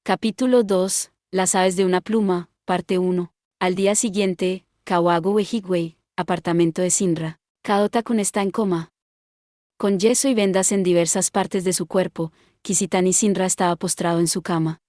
Capítulo 2. Las aves de una pluma, parte 1. Al día siguiente, Kawago Wejigwei, apartamento de Sinra. Kaotakun está en coma. Con yeso y vendas en diversas partes de su cuerpo, Kisitani Sinra estaba postrado en su cama.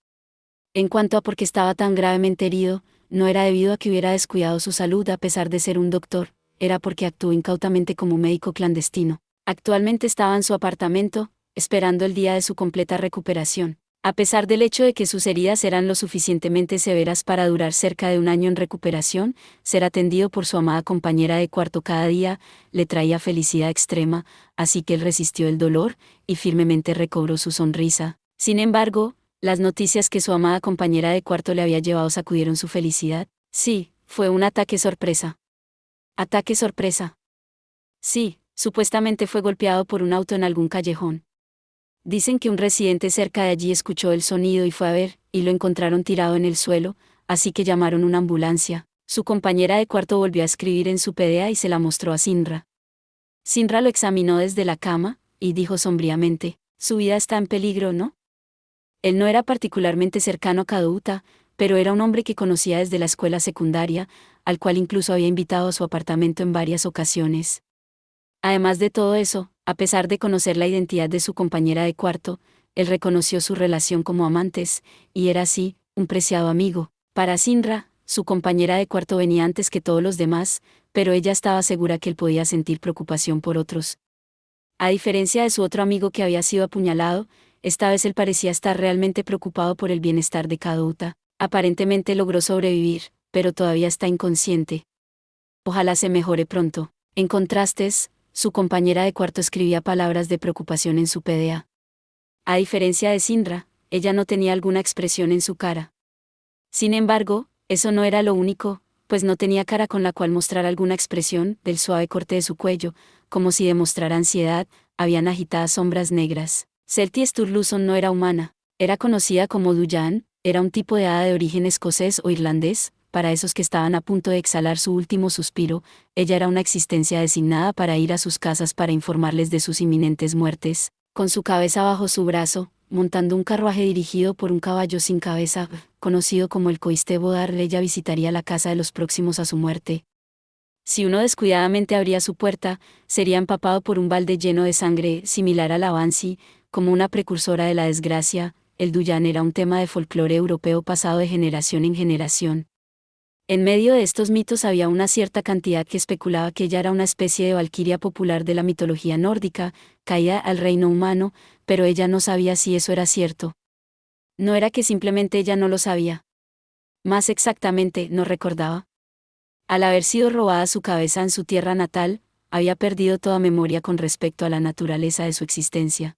En cuanto a por qué estaba tan gravemente herido, no era debido a que hubiera descuidado su salud a pesar de ser un doctor, era porque actuó incautamente como médico clandestino. Actualmente estaba en su apartamento, esperando el día de su completa recuperación. A pesar del hecho de que sus heridas eran lo suficientemente severas para durar cerca de un año en recuperación, ser atendido por su amada compañera de cuarto cada día le traía felicidad extrema, así que él resistió el dolor y firmemente recobró su sonrisa. Sin embargo, las noticias que su amada compañera de cuarto le había llevado sacudieron su felicidad. Sí, fue un ataque sorpresa. ¿Ataque sorpresa? Sí, supuestamente fue golpeado por un auto en algún callejón. Dicen que un residente cerca de allí escuchó el sonido y fue a ver, y lo encontraron tirado en el suelo, así que llamaron una ambulancia. Su compañera de cuarto volvió a escribir en su PDA y se la mostró a Sinra. Sinra lo examinó desde la cama, y dijo sombríamente, «Su vida está en peligro, ¿no?». Él no era particularmente cercano a Kadouta, pero era un hombre que conocía desde la escuela secundaria, al cual incluso había invitado a su apartamento en varias ocasiones. Además de todo eso, a pesar de conocer la identidad de su compañera de cuarto, él reconoció su relación como amantes, y era así, un preciado amigo. Para Sinra, su compañera de cuarto venía antes que todos los demás, pero ella estaba segura que él podía sentir preocupación por otros. A diferencia de su otro amigo que había sido apuñalado, esta vez él parecía estar realmente preocupado por el bienestar de Kadouta. Aparentemente logró sobrevivir, pero todavía está inconsciente. Ojalá se mejore pronto. En contrastes, su compañera de cuarto escribía palabras de preocupación en su PDA. A diferencia de Sinra, ella no tenía alguna expresión en su cara. Sin embargo, eso no era lo único, pues no tenía cara con la cual mostrar alguna expresión. Del suave corte de su cuello, como si demostrara ansiedad, habían agitadas sombras negras. Celtie Sturluson no era humana, era conocida como Duyan, era un tipo de hada de origen escocés o irlandés. Para esos que estaban a punto de exhalar su último suspiro, ella era una existencia designada para ir a sus casas para informarles de sus inminentes muertes. Con su cabeza bajo su brazo, montando un carruaje dirigido por un caballo sin cabeza, conocido como el Coiste Bodar, ella visitaría la casa de los próximos a su muerte. Si uno descuidadamente abría su puerta, sería empapado por un balde lleno de sangre, similar a la Bansi, como una precursora de la desgracia. El Duyan era un tema de folclore europeo pasado de generación en generación. En medio de estos mitos había una cierta cantidad que especulaba que ella era una especie de valquiria popular de la mitología nórdica, caída al reino humano, pero ella no sabía si eso era cierto. No era que simplemente ella no lo sabía. Más exactamente, no recordaba. Al haber sido robada su cabeza en su tierra natal, había perdido toda memoria con respecto a la naturaleza de su existencia.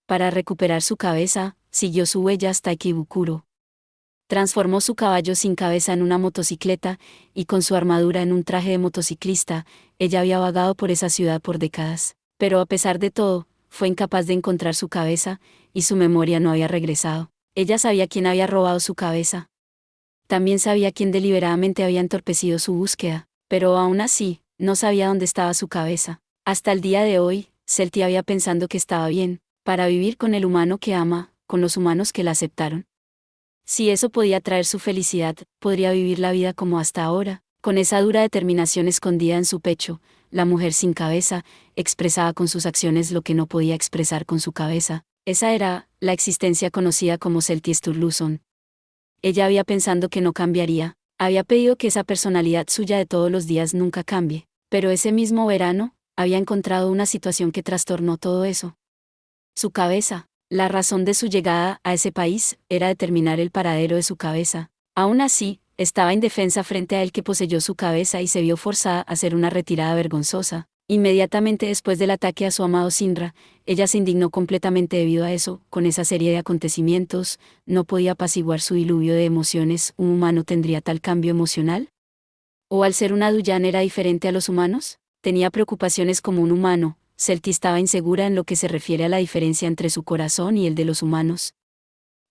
Para recuperar su cabeza, siguió su huella hasta Ikebukuro. Transformó su caballo sin cabeza en una motocicleta, y con su armadura en un traje de motociclista, ella había vagado por esa ciudad por décadas. Pero a pesar de todo, fue incapaz de encontrar su cabeza, y su memoria no había regresado. Ella sabía quién había robado su cabeza. También sabía quién deliberadamente había entorpecido su búsqueda, pero aún así, no sabía dónde estaba su cabeza. Hasta el día de hoy, Celtie había pensado que estaba bien, para vivir con el humano que ama, con los humanos que la aceptaron. Si eso podía traer su felicidad, podría vivir la vida como hasta ahora. Con esa dura determinación escondida en su pecho, la mujer sin cabeza expresaba con sus acciones lo que no podía expresar con su cabeza. Esa era la existencia conocida como Celtie Sturluson. Ella había pensado que no cambiaría, había pedido que esa personalidad suya de todos los días nunca cambie, pero ese mismo verano, había encontrado una situación que trastornó todo eso. Su cabeza. La razón de su llegada a ese país era determinar el paradero de su cabeza. Aún así, estaba indefensa frente a él que poseyó su cabeza y se vio forzada a hacer una retirada vergonzosa. Inmediatamente después del ataque a su amado Sinra, ella se indignó completamente debido a eso. Con esa serie de acontecimientos, no podía apaciguar su diluvio de emociones. ¿Un humano tendría tal cambio emocional? ¿O al ser una Duyan era diferente a los humanos? Tenía preocupaciones como un humano. Celtie estaba insegura en lo que se refiere a la diferencia entre su corazón y el de los humanos.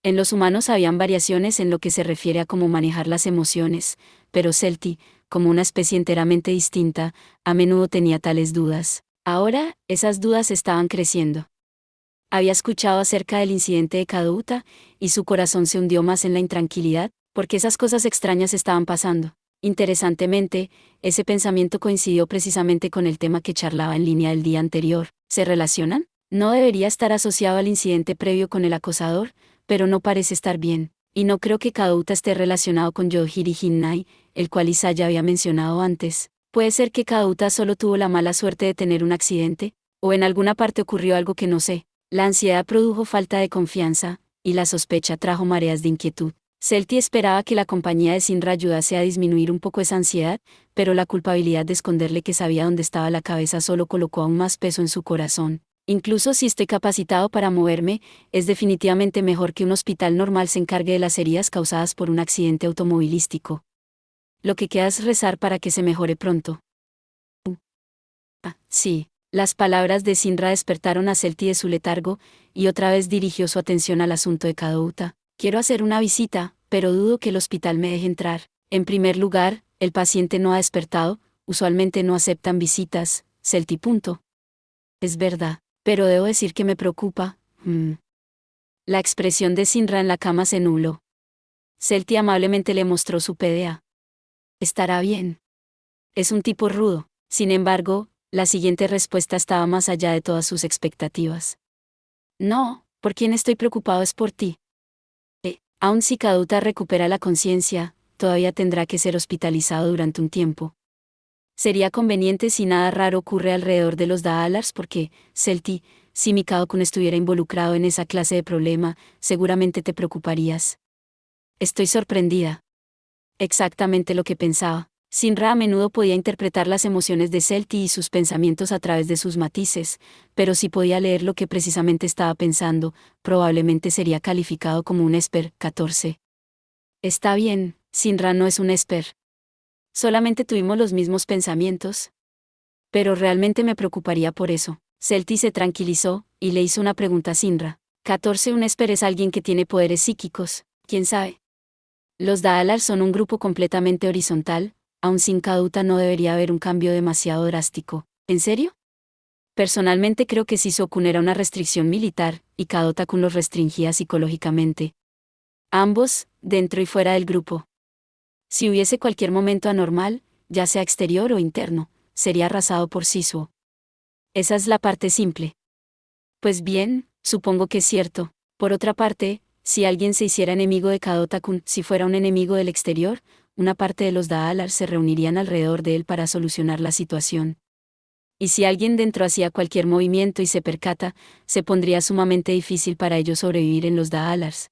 En los humanos habían variaciones en lo que se refiere a cómo manejar las emociones, pero Celtie, como una especie enteramente distinta, a menudo tenía tales dudas. Ahora, esas dudas estaban creciendo. Había escuchado acerca del incidente de Kadouta, y su corazón se hundió más en la intranquilidad, porque esas cosas extrañas estaban pasando. Interesantemente, ese pensamiento coincidió precisamente con el tema que charlaba en línea el día anterior. ¿Se relacionan? No debería estar asociado al incidente previo con el acosador, pero no parece estar bien. Y no creo que Kadouta esté relacionado con Yohiri Hinnai, el cual Isaya había mencionado antes. Puede ser que Kadouta solo tuvo la mala suerte de tener un accidente, o en alguna parte ocurrió algo que no sé. La ansiedad produjo falta de confianza, y la sospecha trajo mareas de inquietud. Celti esperaba que la compañía de Sinra ayudase a disminuir un poco esa ansiedad, pero la culpabilidad de esconderle que sabía dónde estaba la cabeza solo colocó aún más peso en su corazón. Incluso si estoy capacitado para moverme, es definitivamente mejor que un hospital normal se encargue de las heridas causadas por un accidente automovilístico. Lo que queda es rezar para que se mejore pronto. Sí. Las palabras de Sinra despertaron a Celti de su letargo, y otra vez dirigió su atención al asunto de Kadouta. Quiero hacer una visita, pero dudo que el hospital me deje entrar. En primer lugar, el paciente no ha despertado, usualmente no aceptan visitas, Celti. Es verdad, pero debo decir que me preocupa. La expresión de Sinra en la cama se nubló. Celti amablemente le mostró su PDA. Estará bien. Es un tipo rudo, sin embargo, la siguiente respuesta estaba más allá de todas sus expectativas. No, por quien estoy preocupado es por ti. Aun si Kadouta recupera la conciencia, todavía tendrá que ser hospitalizado durante un tiempo. Sería conveniente si nada raro ocurre alrededor de los Daalars porque, Celti, si Mikao-kun estuviera involucrado en esa clase de problema, seguramente te preocuparías. Estoy sorprendida. Exactamente lo que pensaba. Sinra a menudo podía interpretar las emociones de Celti y sus pensamientos a través de sus matices, pero si podía leer lo que precisamente estaba pensando, probablemente sería calificado como un esper. 14. Está bien, Sinra no es un esper. Solamente tuvimos los mismos pensamientos. Pero realmente me preocuparía por eso. Celti se tranquilizó, y le hizo una pregunta a Sinra. 14. Un esper es alguien que tiene poderes psíquicos, ¿quién sabe? Los Daalars son un grupo completamente horizontal. Aun sin Kadouta no debería haber un cambio demasiado drástico. ¿En serio? Personalmente creo que Sisokun era una restricción militar, y Kadouta-kun los restringía psicológicamente. Ambos, dentro y fuera del grupo. Si hubiese cualquier momento anormal, ya sea exterior o interno, sería arrasado por Sisuo. Esa es la parte simple. Pues bien, supongo que es cierto. Por otra parte, si alguien se hiciera enemigo de Kadouta-kun, si fuera un enemigo del exterior, una parte de los Daalars se reunirían alrededor de él para solucionar la situación. Y si alguien dentro hacía cualquier movimiento y se percata, se pondría sumamente difícil para ellos sobrevivir en los Daalars.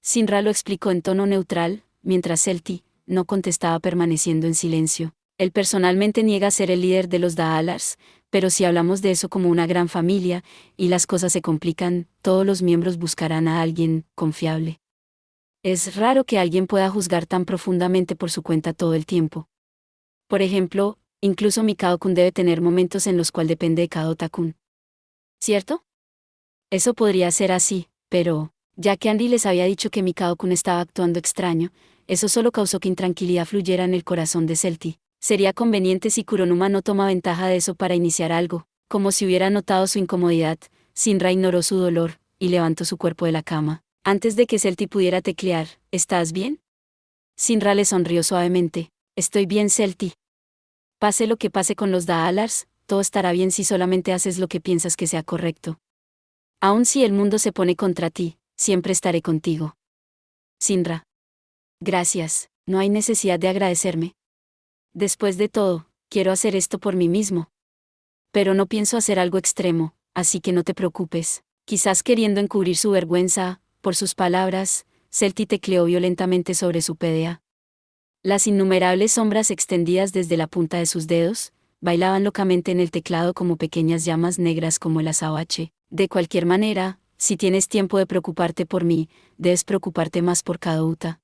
Sinra lo explicó en tono neutral, mientras Celti no contestaba permaneciendo en silencio. Él personalmente niega ser el líder de los Daalars, pero si hablamos de eso como una gran familia, y las cosas se complican, todos los miembros buscarán a alguien confiable. Es raro que alguien pueda juzgar tan profundamente por su cuenta todo el tiempo. Por ejemplo, incluso Mikao-kun debe tener momentos en los cuales depende de Kadouta-kun. ¿Cierto? Eso podría ser así, pero, ya que Andy les había dicho que Mikao-kun estaba actuando extraño, eso solo causó que intranquilidad fluyera en el corazón de Celti. Sería conveniente si Kuronuma no toma ventaja de eso para iniciar algo, como si hubiera notado su incomodidad. Sinra ignoró su dolor, y levantó su cuerpo de la cama. Antes de que Celti pudiera teclear, ¿estás bien? Sinra le sonrió suavemente. Estoy bien, Celti. Pase lo que pase con los Daalars, todo estará bien si solamente haces lo que piensas que sea correcto. Aun si el mundo se pone contra ti, siempre estaré contigo. Sinra. Gracias, no hay necesidad de agradecerme. Después de todo, quiero hacer esto por mí mismo. Pero no pienso hacer algo extremo, así que no te preocupes. Quizás queriendo encubrir su vergüenza, por sus palabras, Celti tecleó violentamente sobre su PDA. Las innumerables sombras extendidas desde la punta de sus dedos, bailaban locamente en el teclado como pequeñas llamas negras como el azabache. De cualquier manera, si tienes tiempo de preocuparte por mí, debes preocuparte más por Kadouta.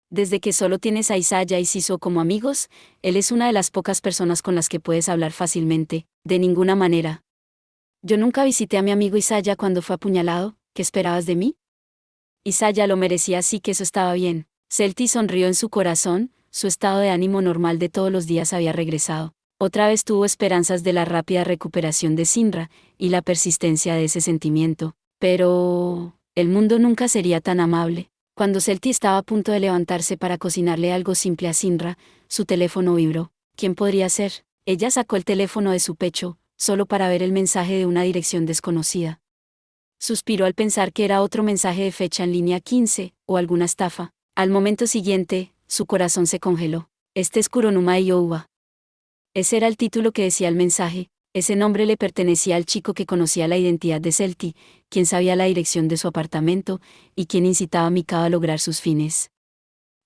Desde que solo tienes a Isaya y Sisuo como amigos, él es una de las pocas personas con las que puedes hablar fácilmente, de ninguna manera. Yo nunca visité a mi amigo Isaya cuando fue apuñalado, ¿qué esperabas de mí? Isaya lo merecía, así que eso estaba bien. Celti sonrió en su corazón, su estado de ánimo normal de todos los días había regresado. Otra vez tuvo esperanzas de la rápida recuperación de Sinra, y la persistencia de ese sentimiento. Pero el mundo nunca sería tan amable. Cuando Celti estaba a punto de levantarse para cocinarle algo simple a Sinra, su teléfono vibró. ¿Quién podría ser? Ella sacó el teléfono de su pecho, solo para ver el mensaje de una dirección desconocida. Suspiró al pensar que era otro mensaje de fecha en línea 15, o alguna estafa. Al momento siguiente, su corazón se congeló. Este es Kuronuma Iouba. Ese era el título que decía el mensaje. Ese nombre le pertenecía al chico que conocía la identidad de Celti, quien sabía la dirección de su apartamento, y quien incitaba a Mikao a lograr sus fines.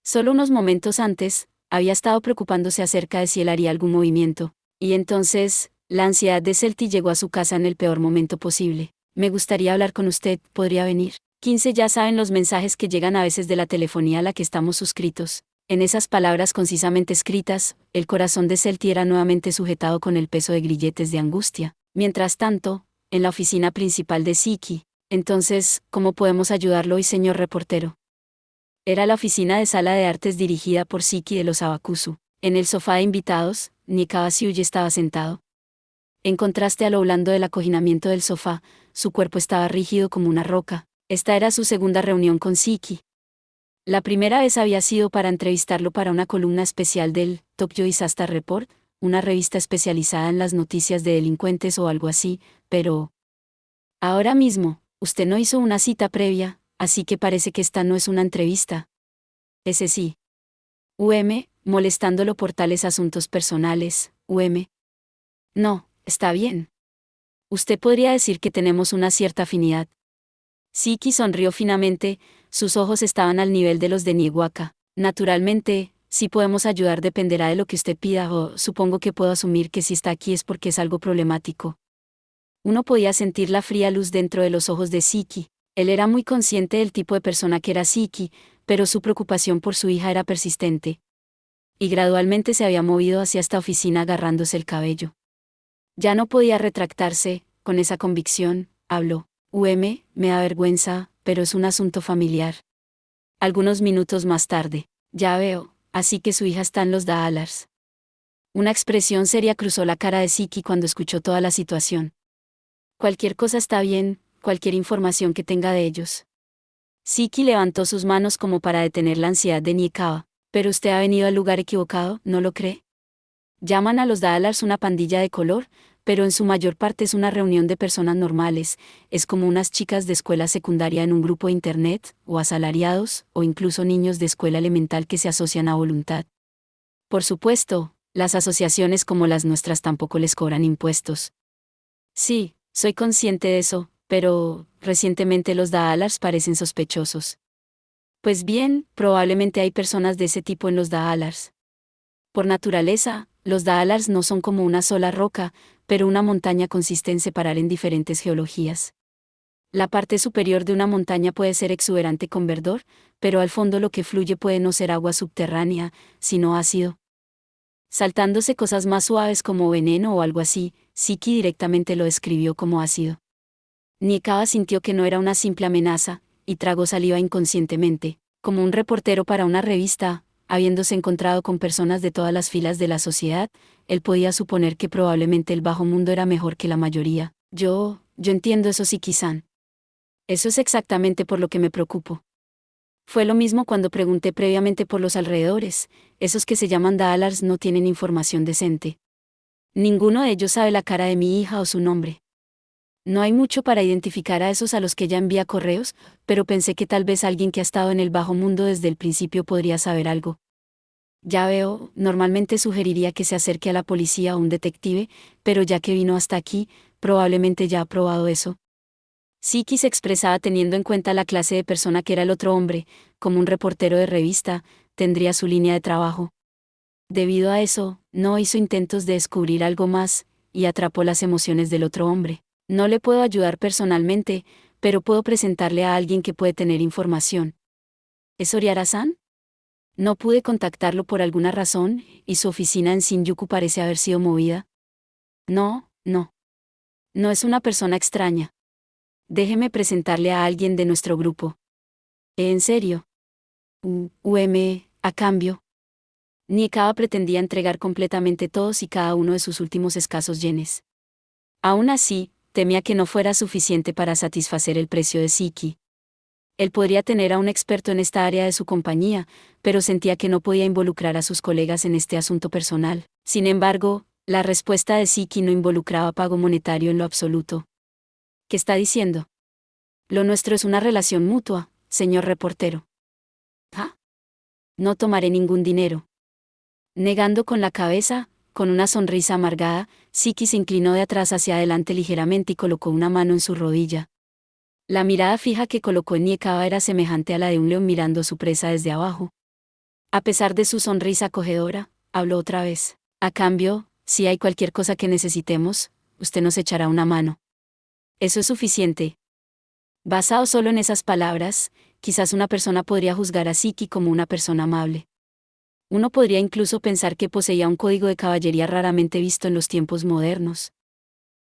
Solo unos momentos antes, había estado preocupándose acerca de si él haría algún movimiento, y entonces, la ansiedad de Celti llegó a su casa en el peor momento posible. Me gustaría hablar con usted, ¿podría venir? 15 Ya saben los mensajes que llegan a veces de la telefonía a la que estamos suscritos. En esas palabras concisamente escritas, el corazón de Celti era nuevamente sujetado con el peso de grilletes de angustia. Mientras tanto, en la oficina principal de Siki. Entonces, ¿cómo podemos ayudarlo hoy, señor reportero? Era la oficina de sala de artes dirigida por Siki de los Abakusu. En el sofá de invitados, Nikaba Siuye estaba sentado. En contraste a lo blando del acoginamiento del sofá, su cuerpo estaba rígido como una roca. Esta era su segunda reunión con Siki. La primera vez había sido para entrevistarlo para una columna especial del Tokyo Disaster Report, una revista especializada en las noticias de delincuentes o algo así, pero ahora mismo, usted no hizo una cita previa, así que parece que esta no es una entrevista. Ese sí. Molestándolo por tales asuntos personales, No, está bien. Usted podría decir que tenemos una cierta afinidad. Siki sonrió finamente, sus ojos estaban al nivel de los de Niewaka. Naturalmente, si podemos ayudar dependerá de lo que usted pida o supongo que puedo asumir que si está aquí es porque es algo problemático. Uno podía sentir la fría luz dentro de los ojos de Siki. Él era muy consciente del tipo de persona que era Siki, pero su preocupación por su hija era persistente. Y gradualmente se había movido hacia esta oficina agarrándose el cabello. Ya no podía retractarse, con esa convicción, habló. Me da vergüenza, pero es un asunto familiar. Algunos minutos más tarde. Ya veo, así que su hija está en los Daalars. Una expresión seria cruzó la cara de Siki cuando escuchó toda la situación. Cualquier cosa está bien, cualquier información que tenga de ellos. Siki levantó sus manos como para detener la ansiedad de Niekawa. Pero usted ha venido al lugar equivocado, ¿no lo cree? Llaman a los Daalars una pandilla de color, pero en su mayor parte es una reunión de personas normales, es como unas chicas de escuela secundaria en un grupo de internet, o asalariados, o incluso niños de escuela elemental que se asocian a voluntad. Por supuesto, las asociaciones como las nuestras tampoco les cobran impuestos. Sí, soy consciente de eso, pero recientemente los Daalars parecen sospechosos. Pues bien, probablemente hay personas de ese tipo en los Daalars. Por naturaleza, los Daalars no son como una sola roca, pero una montaña consiste en separar en diferentes geologías. La parte superior de una montaña puede ser exuberante con verdor, pero al fondo lo que fluye puede no ser agua subterránea, sino ácido. Saltándose cosas más suaves como veneno o algo así, Siki directamente lo describió como ácido. Niekawa sintió que no era una simple amenaza, y tragó saliva inconscientemente, como un reportero para una revista. Habiéndose encontrado con personas de todas las filas de la sociedad, él podía suponer que probablemente el bajo mundo era mejor que la mayoría. Yo entiendo eso, Siki-san. Eso es exactamente por lo que me preocupo. Fue lo mismo cuando pregunté previamente por los alrededores, esos que se llaman Daalars no tienen información decente. Ninguno de ellos sabe la cara de mi hija o su nombre. No hay mucho para identificar a esos a los que ella envía correos, pero pensé que tal vez alguien que ha estado en el bajo mundo desde el principio podría saber algo. Ya veo, normalmente sugeriría que se acerque a la policía o un detective, pero ya que vino hasta aquí, probablemente ya ha probado eso. Siki se expresaba teniendo en cuenta la clase de persona que era el otro hombre, como un reportero de revista, tendría su línea de trabajo. Debido a eso, no hizo intentos de descubrir algo más, y atrapó las emociones del otro hombre. No le puedo ayudar personalmente, pero puedo presentarle a alguien que puede tener información. ¿Es Oriara-san? No pude contactarlo por alguna razón, y su oficina en Shinjuku parece haber sido movida. No. No es una persona extraña. Déjeme presentarle a alguien de nuestro grupo. ¿En serio? A cambio. Niekawa pretendía entregar completamente todos y cada uno de sus últimos escasos yenes. Aún así, temía que no fuera suficiente para satisfacer el precio de Siki. Él podría tener a un experto en esta área de su compañía, pero sentía que no podía involucrar a sus colegas en este asunto personal. Sin embargo, la respuesta de Siki no involucraba pago monetario en lo absoluto. ¿Qué está diciendo? Lo nuestro es una relación mutua, señor reportero. ¿Ah? No tomaré ningún dinero. Negando con la cabeza, con una sonrisa amargada, Siki se inclinó de atrás hacia adelante ligeramente y colocó una mano en su rodilla. La mirada fija que colocó en Niekawa era semejante a la de un león mirando a su presa desde abajo. A pesar de su sonrisa acogedora, habló otra vez. A cambio, si hay cualquier cosa que necesitemos, usted nos echará una mano. Eso es suficiente. Basado solo en esas palabras, quizás una persona podría juzgar a Siki como una persona amable. Uno podría incluso pensar que poseía un código de caballería raramente visto en los tiempos modernos.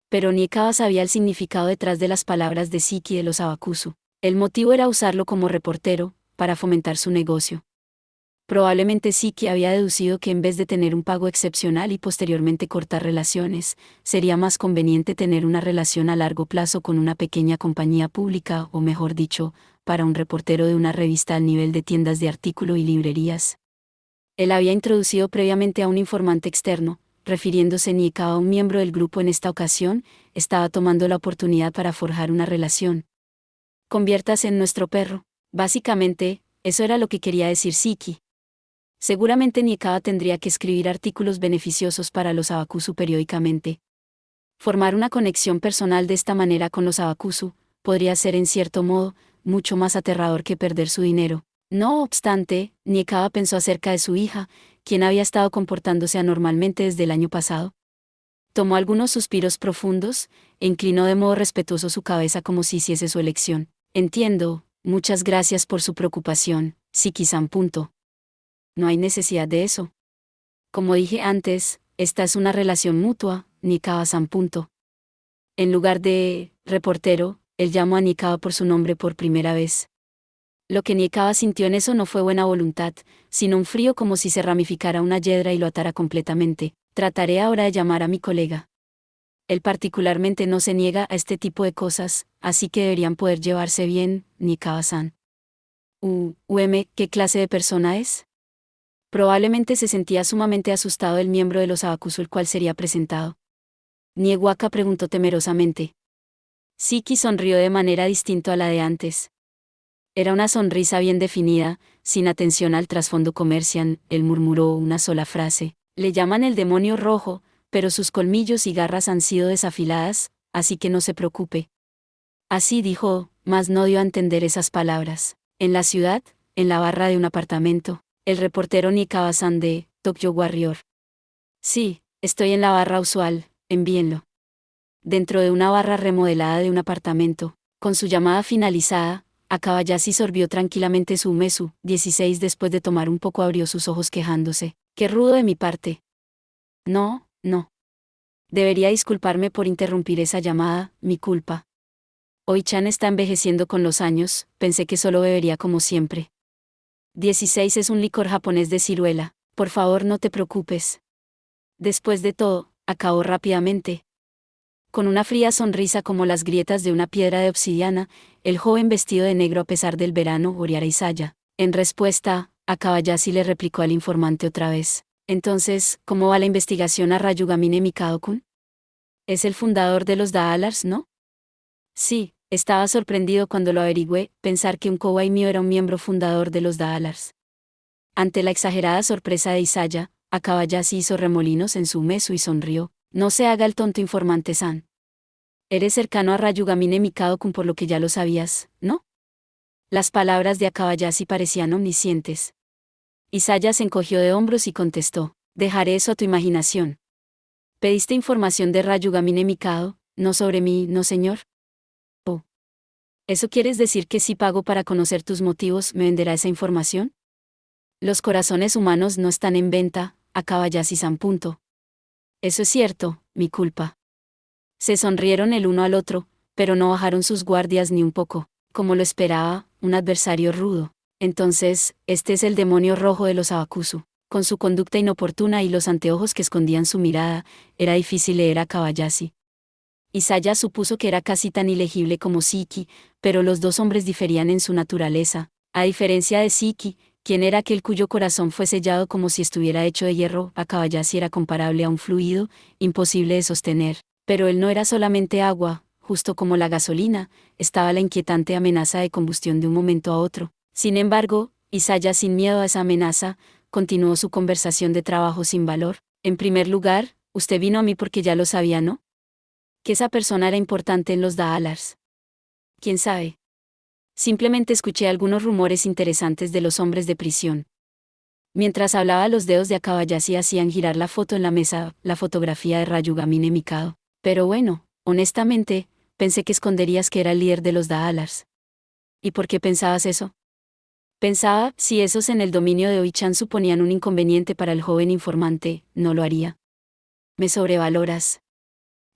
Pero Niekawa sabía el significado detrás de las palabras de Siki de los Abakusu. El motivo era usarlo como reportero, para fomentar su negocio. Probablemente Siki había deducido que en vez de tener un pago excepcional y posteriormente cortar relaciones, sería más conveniente tener una relación a largo plazo con una pequeña compañía pública, o mejor dicho, para un reportero de una revista al nivel de tiendas de artículo y librerías. Él había introducido previamente a un informante externo, refiriéndose Niekawa a un miembro del grupo. En esta ocasión, estaba tomando la oportunidad para forjar una relación. Conviértase en nuestro perro. Básicamente, eso era lo que quería decir Siki. Seguramente Niekawa tendría que escribir artículos beneficiosos para los Abakusu periódicamente. Formar una conexión personal de esta manera con los Abakusu podría ser, en cierto modo, mucho más aterrador que perder su dinero. No obstante, Niekawa pensó acerca de su hija, quien había estado comportándose anormalmente desde el año pasado. Tomó algunos suspiros profundos, e inclinó de modo respetuoso su cabeza como si hiciese su elección. Entiendo, muchas gracias por su preocupación, Siki-san. No hay necesidad de eso. Como dije antes, esta es una relación mutua, Niekawa-san. En lugar de reportero, él llamó a Niekawa por su nombre por primera vez. Lo que Niekawa sintió en eso no fue buena voluntad, sino un frío como si se ramificara una hiedra y lo atara completamente. Trataré ahora de llamar a mi colega. Él particularmente no se niega a este tipo de cosas, así que deberían poder llevarse bien, Niekawa-san. ¿Qué clase de persona es? Probablemente se sentía sumamente asustado el miembro de los Abakusu el cual sería presentado. Niewaka preguntó temerosamente. Siki sonrió de manera distinta a la de antes. Era una sonrisa bien definida, sin atención al trasfondo comercial. Él murmuró una sola frase. Le llaman el demonio rojo, pero sus colmillos y garras han sido desafiladas, así que no se preocupe. Así dijo, mas no dio a entender esas palabras. En la ciudad, en la barra de un apartamento, el reportero Niekawa-san de Tokyo Warrior. Sí, estoy en la barra usual, envíenlo. Dentro de una barra remodelada de un apartamento, con su llamada finalizada, Akabayashi sorbió tranquilamente su umezu. 16 Después de tomar un poco abrió sus ojos quejándose. Qué rudo de mi parte. No. Debería disculparme por interrumpir esa llamada, mi culpa. Oi-chan está envejeciendo con los años, pensé que solo bebería como siempre. 16 Es un licor japonés de ciruela, por favor no te preocupes. Después de todo, acabó rápidamente. Con una fría sonrisa como las grietas de una piedra de obsidiana, el joven vestido de negro a pesar del verano odiara a Isaya. En respuesta, Akabayashi le replicó al informante otra vez. Entonces, ¿cómo va la investigación a Rayugamine Mikado-kun? Es el fundador de los Daalars, ¿no? Sí, estaba sorprendido cuando lo averigüé, pensar que un Kouai mío era un miembro fundador de los Daalars. Ante la exagerada sorpresa de Isaya, Akabayashi hizo remolinos en su meso y sonrió. No se haga el tonto, informante-san. Eres cercano a Rayugamine Mikado-kun por lo que ya lo sabías, ¿no? Las palabras de Akabayashi parecían omniscientes. Isaya se encogió de hombros y contestó. Dejaré eso a tu imaginación. ¿Pediste información de Rayugamine Mikado, no sobre mí, no señor? Oh. ¿Eso quieres decir que si pago para conocer tus motivos me venderá esa información? Los corazones humanos no están en venta, Akabayashi-san. Eso es cierto, mi culpa. Se sonrieron el uno al otro, pero no bajaron sus guardias ni un poco. Como lo esperaba, un adversario rudo. Entonces, este es el demonio rojo de los Abakusu. Con su conducta inoportuna y los anteojos que escondían su mirada, era difícil leer a Kobayashi. Isaya supuso que era casi tan ilegible como Siki, pero los dos hombres diferían en su naturaleza. A diferencia de Siki, quien era aquel cuyo corazón fue sellado como si estuviera hecho de hierro, a Kobayashi era comparable a un fluido, imposible de sostener. Pero él no era solamente agua, justo como la gasolina, estaba la inquietante amenaza de combustión de un momento a otro. Sin embargo, Isaya, sin miedo a esa amenaza, continuó su conversación de trabajo sin valor. En primer lugar, usted vino a mí porque ya lo sabía, ¿no? Que esa persona era importante en los Daalars. ¿Quién sabe? Simplemente escuché algunos rumores interesantes de los hombres de prisión. Mientras hablaba, los dedos de Akabayashi hacían girar la foto en la mesa, la fotografía de Ryugamine Mikado. Pero bueno, honestamente, pensé que esconderías que era el líder de los Daalars. ¿Y por qué pensabas eso? Pensaba, si esos en el dominio de Oichan suponían un inconveniente para el joven informante, no lo haría. Me sobrevaloras.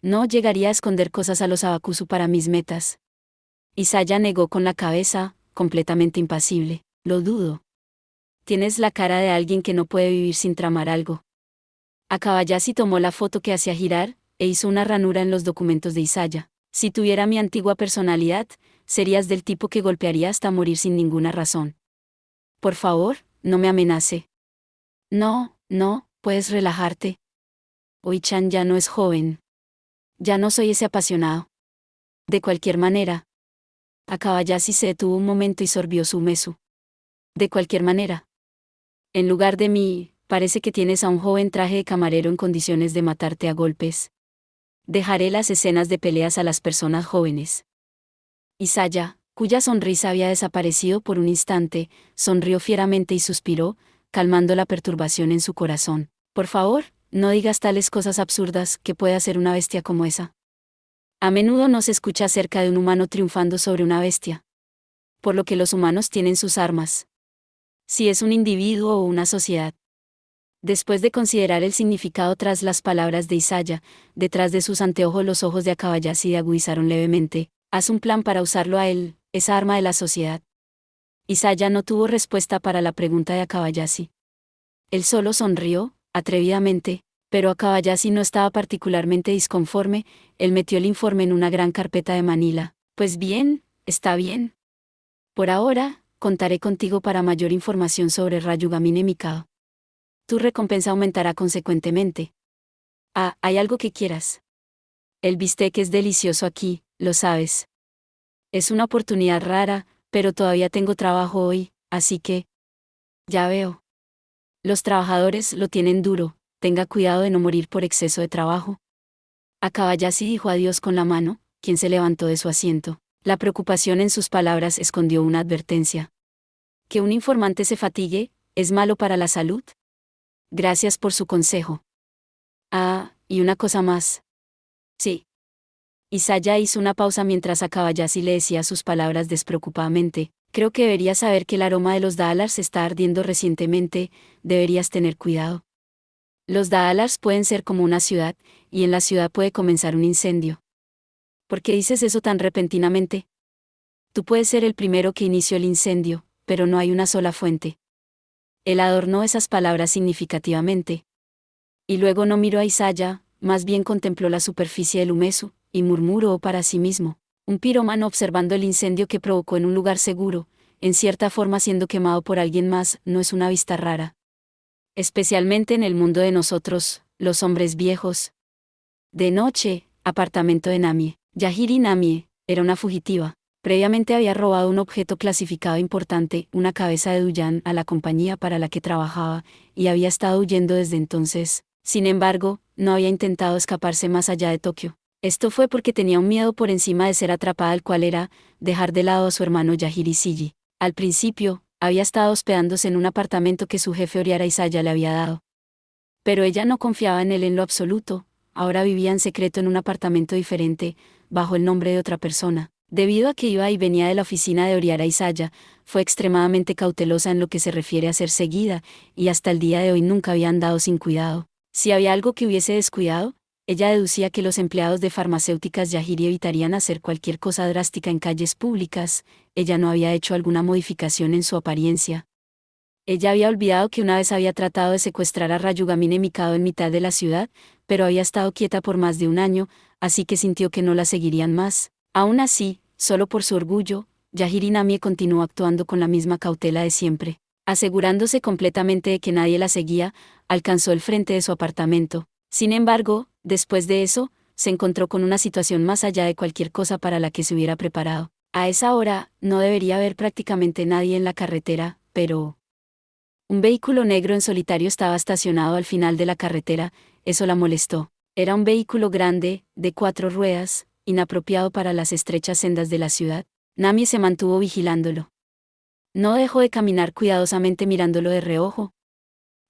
No llegaría a esconder cosas a los Abakusu para mis metas. Isaya negó con la cabeza, completamente impasible. Lo dudo. Tienes la cara de alguien que no puede vivir sin tramar algo. Akabayashi tomó la foto que hacía girar, e hizo una ranura en los documentos de Isaya. Si tuviera mi antigua personalidad, serías del tipo que golpearía hasta morir sin ninguna razón. Por favor, no me amenace. No, puedes relajarte. Oichan ya no es joven. Ya no soy ese apasionado. De cualquier manera. Akabayashi se detuvo un momento y sorbió su mesu. De cualquier manera. En lugar de mí, parece que tienes a un joven traje de camarero en condiciones de matarte a golpes. Dejaré las escenas de peleas a las personas jóvenes. Isaya, cuya sonrisa había desaparecido por un instante, sonrió fieramente y suspiró, calmando la perturbación en su corazón. Por favor, no digas tales cosas absurdas que puede hacer una bestia como esa. A menudo no se escucha acerca de un humano triunfando sobre una bestia. Por lo que los humanos tienen sus armas. Si es un individuo o una sociedad. Después de considerar el significado tras las palabras de Isaya, detrás de sus anteojos los ojos de Akabayashi agudizaron levemente. Haz un plan para usarlo a él, esa arma de la sociedad. Isaya no tuvo respuesta para la pregunta de Akabayashi. Él solo sonrió, atrevidamente, pero Akabayashi no estaba particularmente disconforme. Él metió el informe en una gran carpeta de Manila. Pues bien, está bien. Por ahora, contaré contigo para mayor información sobre Ryugamine Mikado. Tu recompensa aumentará consecuentemente. Ah, ¿hay algo que quieras? El bistec es delicioso aquí, lo sabes. Es una oportunidad rara, pero todavía tengo trabajo hoy, así que... Ya veo. Los trabajadores lo tienen duro, tenga cuidado de no morir por exceso de trabajo. Akabayashi dijo adiós con la mano, quien se levantó de su asiento. La preocupación en sus palabras escondió una advertencia. ¿Que un informante se fatigue, es malo para la salud? Gracias por su consejo. Ah, y una cosa más. Sí. Isaya hizo una pausa mientras Akabayashi le decía sus palabras despreocupadamente. Creo que deberías saber que el aroma de los Daalars está ardiendo recientemente, deberías tener cuidado. Los Daalars pueden ser como una ciudad, y en la ciudad puede comenzar un incendio. ¿Por qué dices eso tan repentinamente? Tú puedes ser el primero que inició el incendio, pero no hay una sola fuente. Él adornó esas palabras significativamente. Y luego no miró a Isaya, más bien contempló la superficie del humesu, y murmuró para sí mismo. Un pirómano observando el incendio que provocó en un lugar seguro, en cierta forma siendo quemado por alguien más, no es una vista rara. Especialmente en el mundo de nosotros, los hombres viejos. De noche, apartamento de Namie. Yahiri Namie, era una fugitiva. Previamente había robado un objeto clasificado importante, una cabeza de Duyan, a la compañía para la que trabajaba, y había estado huyendo desde entonces. Sin embargo, no había intentado escaparse más allá de Tokio. Esto fue porque tenía un miedo por encima de ser atrapada, el cual era dejar de lado a su hermano Yahiri Sigi. Al principio, había estado hospedándose en un apartamento que su jefe Oriara Isaya le había dado. Pero ella no confiaba en él en lo absoluto. Ahora vivía en secreto en un apartamento diferente, bajo el nombre de otra persona. Debido a que iba y venía de la oficina de Oriara Isaya, fue extremadamente cautelosa en lo que se refiere a ser seguida, y hasta el día de hoy nunca había andado sin cuidado. Si había algo que hubiese descuidado, ella deducía que los empleados de farmacéuticas Yahiri evitarían hacer cualquier cosa drástica en calles públicas. Ella no había hecho alguna modificación en su apariencia. Ella había olvidado que una vez había tratado de secuestrar a Rayugamine Mikado en mitad de la ciudad, pero había estado quieta por más de un año, así que sintió que no la seguirían más. Aún así, solo por su orgullo, Yahiri Namie continuó actuando con la misma cautela de siempre. Asegurándose completamente de que nadie la seguía, alcanzó el frente de su apartamento. Sin embargo, después de eso, se encontró con una situación más allá de cualquier cosa para la que se hubiera preparado. A esa hora, no debería haber prácticamente nadie en la carretera, pero... Un vehículo negro en solitario estaba estacionado al final de la carretera, eso la molestó. Era un vehículo grande, de 4 ruedas, inapropiado para las estrechas sendas de la ciudad. Namie se mantuvo vigilándolo. No dejó de caminar cuidadosamente mirándolo de reojo.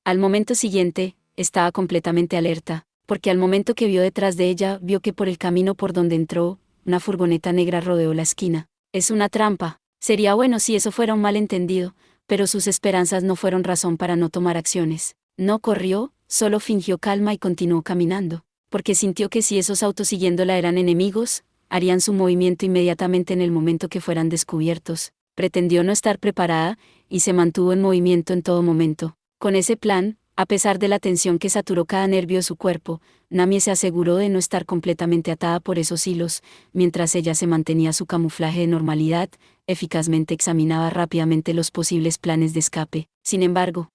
Al momento siguiente, estaba completamente alerta, porque al momento que vio detrás de ella, vio que por el camino por donde entró, una furgoneta negra rodeó la esquina. Es una trampa. Sería bueno si eso fuera un malentendido, pero sus esperanzas no fueron razón para no tomar acciones. No corrió, solo fingió calma y continuó caminando, porque sintió que si esos autos siguiéndola eran enemigos, harían su movimiento inmediatamente en el momento que fueran descubiertos. Pretendió no estar preparada, y se mantuvo en movimiento en todo momento. Con ese plan, a pesar de la tensión que saturó cada nervio de su cuerpo, Namie se aseguró de no estar completamente atada por esos hilos, mientras ella se mantenía su camuflaje de normalidad, eficazmente examinaba rápidamente los posibles planes de escape. Sin embargo,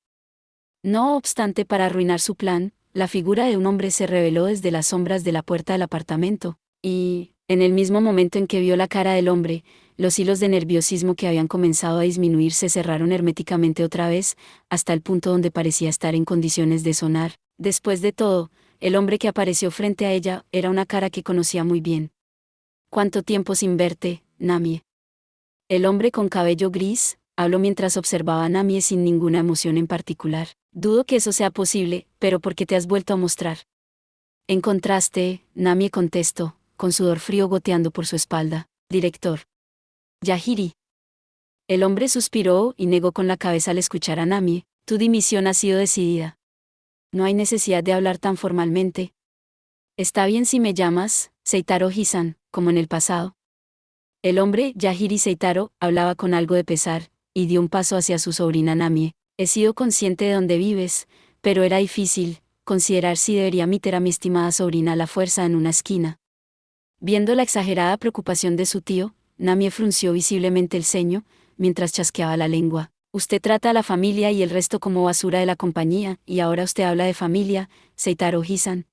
no obstante, para arruinar su plan, la figura de un hombre se reveló desde las sombras de la puerta del apartamento, y, en el mismo momento en que vio la cara del hombre, los hilos de nerviosismo que habían comenzado a disminuir se cerraron herméticamente otra vez, hasta el punto donde parecía estar en condiciones de sonar. Después de todo, el hombre que apareció frente a ella era una cara que conocía muy bien. ¿Cuánto tiempo sin verte, Namie? El hombre con cabello gris habló mientras observaba a Namie sin ninguna emoción en particular. Dudo que eso sea posible, pero ¿por qué te has vuelto a mostrar? En contraste, Namie contestó, con sudor frío goteando por su espalda. Director. Yahiri. El hombre suspiró y negó con la cabeza al escuchar a Namie. Tu dimisión ha sido decidida. No hay necesidad de hablar tan formalmente. Está bien si me llamas Seitaro Hisan, como en el pasado. El hombre, Yahiri Seitaro, hablaba con algo de pesar, y dio un paso hacia su sobrina Namie. He sido consciente de dónde vives, pero era difícil considerar si debería meter a mi estimada sobrina a la fuerza en una esquina. Viendo la exagerada preocupación de su tío, Namie frunció visiblemente el ceño, mientras chasqueaba la lengua. Usted trata a la familia y el resto como basura de la compañía, y ahora usted habla de familia, Seitaro Hisan.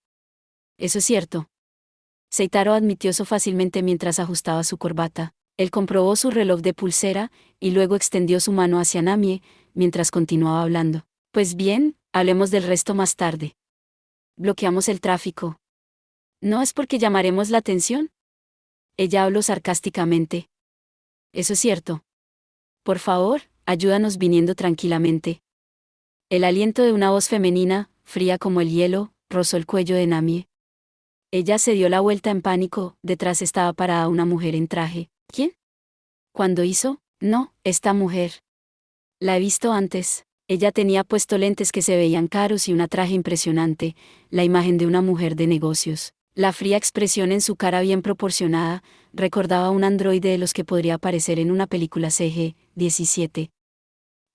Eso es cierto. Seitaro admitió eso fácilmente mientras ajustaba su corbata. Él comprobó su reloj de pulsera, y luego extendió su mano hacia Namie, mientras continuaba hablando. Pues bien, hablemos del resto más tarde. Bloqueamos el tráfico. ¿No es porque llamaremos la atención? Ella habló sarcásticamente. Eso es cierto. Por favor, ayúdanos viniendo tranquilamente. El aliento de una voz femenina, fría como el hielo, rozó el cuello de Namie. Ella se dio la vuelta en pánico, detrás estaba parada una mujer en traje. ¿Quién? ¿Cuándo hizo? No, esta mujer. La he visto antes. Ella tenía puesto lentes que se veían caros y una traje impresionante, la imagen de una mujer de negocios. La fría expresión en su cara bien proporcionada, recordaba a un androide de los que podría aparecer en una película CG-17.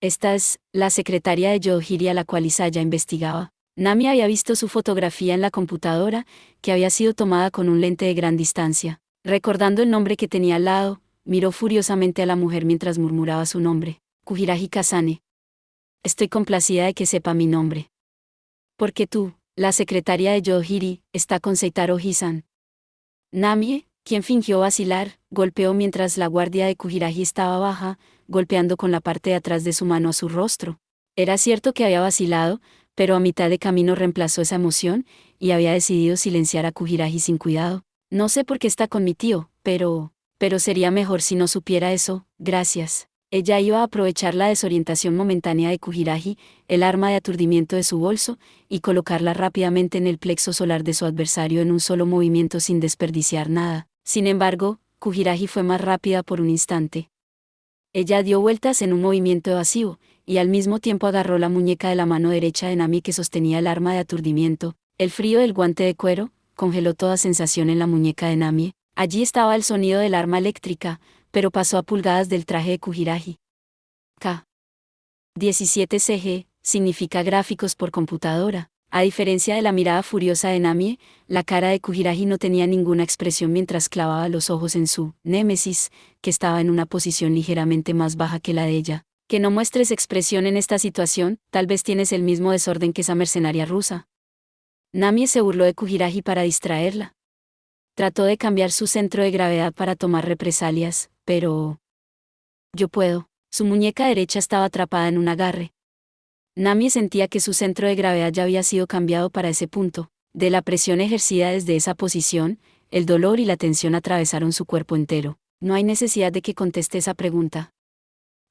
Esta es la secretaria de Yohiri a la cual Isaya investigaba. Namie había visto su fotografía en la computadora, que había sido tomada con un lente de gran distancia. Recordando el nombre que tenía al lado, miró furiosamente a la mujer mientras murmuraba su nombre. Kujiragi Kazane. Estoy complacida de que sepa mi nombre. Porque tú, la secretaria de Yohiri, está con Seitaro Hisan. Namie, quien fingió vacilar, golpeó mientras la guardia de Kujiragi estaba baja, golpeando con la parte de atrás de su mano a su rostro. Era cierto que había vacilado, pero a mitad de camino reemplazó esa emoción, y había decidido silenciar a Kujiragi sin cuidado. No sé por qué está con mi tío, pero sería mejor si no supiera eso, gracias. Ella iba a aprovechar la desorientación momentánea de Kujiragi, el arma de aturdimiento de su bolso, y colocarla rápidamente en el plexo solar de su adversario en un solo movimiento sin desperdiciar nada. Sin embargo, Kujiragi fue más rápida por un instante. Ella dio vueltas en un movimiento evasivo, y al mismo tiempo agarró la muñeca de la mano derecha de Namie que sostenía el arma de aturdimiento. El frío del guante de cuero congeló toda sensación en la muñeca de Namie. Allí estaba el sonido del arma eléctrica, pero pasó a pulgadas del traje de Kujiragi. K. 17CG, significa gráficos por computadora. A diferencia de la mirada furiosa de Namie, la cara de Kujiragi no tenía ninguna expresión mientras clavaba los ojos en su némesis, que estaba en una posición ligeramente más baja que la de ella. Que no muestres expresión en esta situación, tal vez tienes el mismo desorden que esa mercenaria rusa. Namie se burló de Kujiragi para distraerla. Trató de cambiar su centro de gravedad para tomar represalias, pero... Yo puedo. Su muñeca derecha estaba atrapada en un agarre. Namie sentía que su centro de gravedad ya había sido cambiado para ese punto. De la presión ejercida desde esa posición, el dolor y la tensión atravesaron su cuerpo entero. No hay necesidad de que conteste esa pregunta.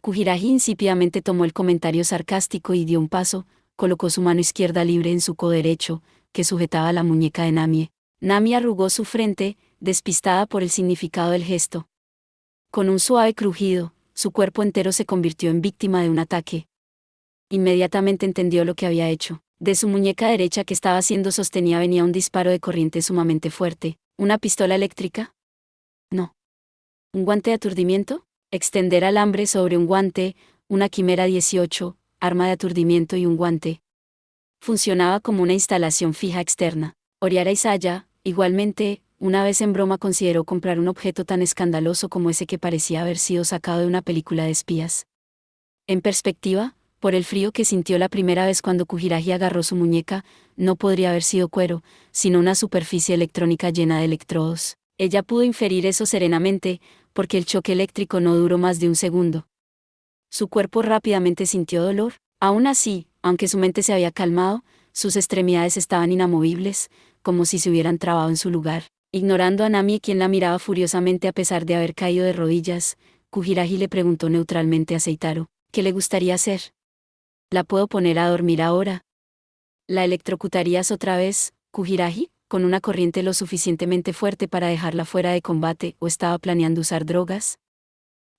Kujiragi insípidamente tomó el comentario sarcástico y dio un paso, colocó su mano izquierda libre en su codo derecho, que sujetaba la muñeca de Namie. Namie arrugó su frente, despistada por el significado del gesto. Con un suave crujido, su cuerpo entero se convirtió en víctima de un ataque. Inmediatamente entendió lo que había hecho. De su muñeca derecha que estaba siendo sostenida venía un disparo de corriente sumamente fuerte. ¿Una pistola eléctrica? No. ¿Un guante de aturdimiento? Extender alambre sobre un guante, una quimera 18, arma de aturdimiento y un guante. Funcionaba como una instalación fija externa. Oriara Isaya, igualmente, una vez en broma consideró comprar un objeto tan escandaloso como ese que parecía haber sido sacado de una película de espías. En perspectiva, por el frío que sintió la primera vez cuando Kujiragi agarró su muñeca, no podría haber sido cuero, sino una superficie electrónica llena de electrodos. Ella pudo inferir eso serenamente, porque el choque eléctrico no duró más de un segundo. Su cuerpo rápidamente sintió dolor. Aún así, aunque su mente se había calmado, sus extremidades estaban inamovibles, como si se hubieran trabado en su lugar. Ignorando a Namie, quien la miraba furiosamente a pesar de haber caído de rodillas, Kujiragi le preguntó neutralmente a Seitaro, ¿qué le gustaría hacer? ¿La puedo poner a dormir ahora? ¿La electrocutarías otra vez, Kujiragi, con una corriente lo suficientemente fuerte para dejarla fuera de combate, o estaba planeando usar drogas?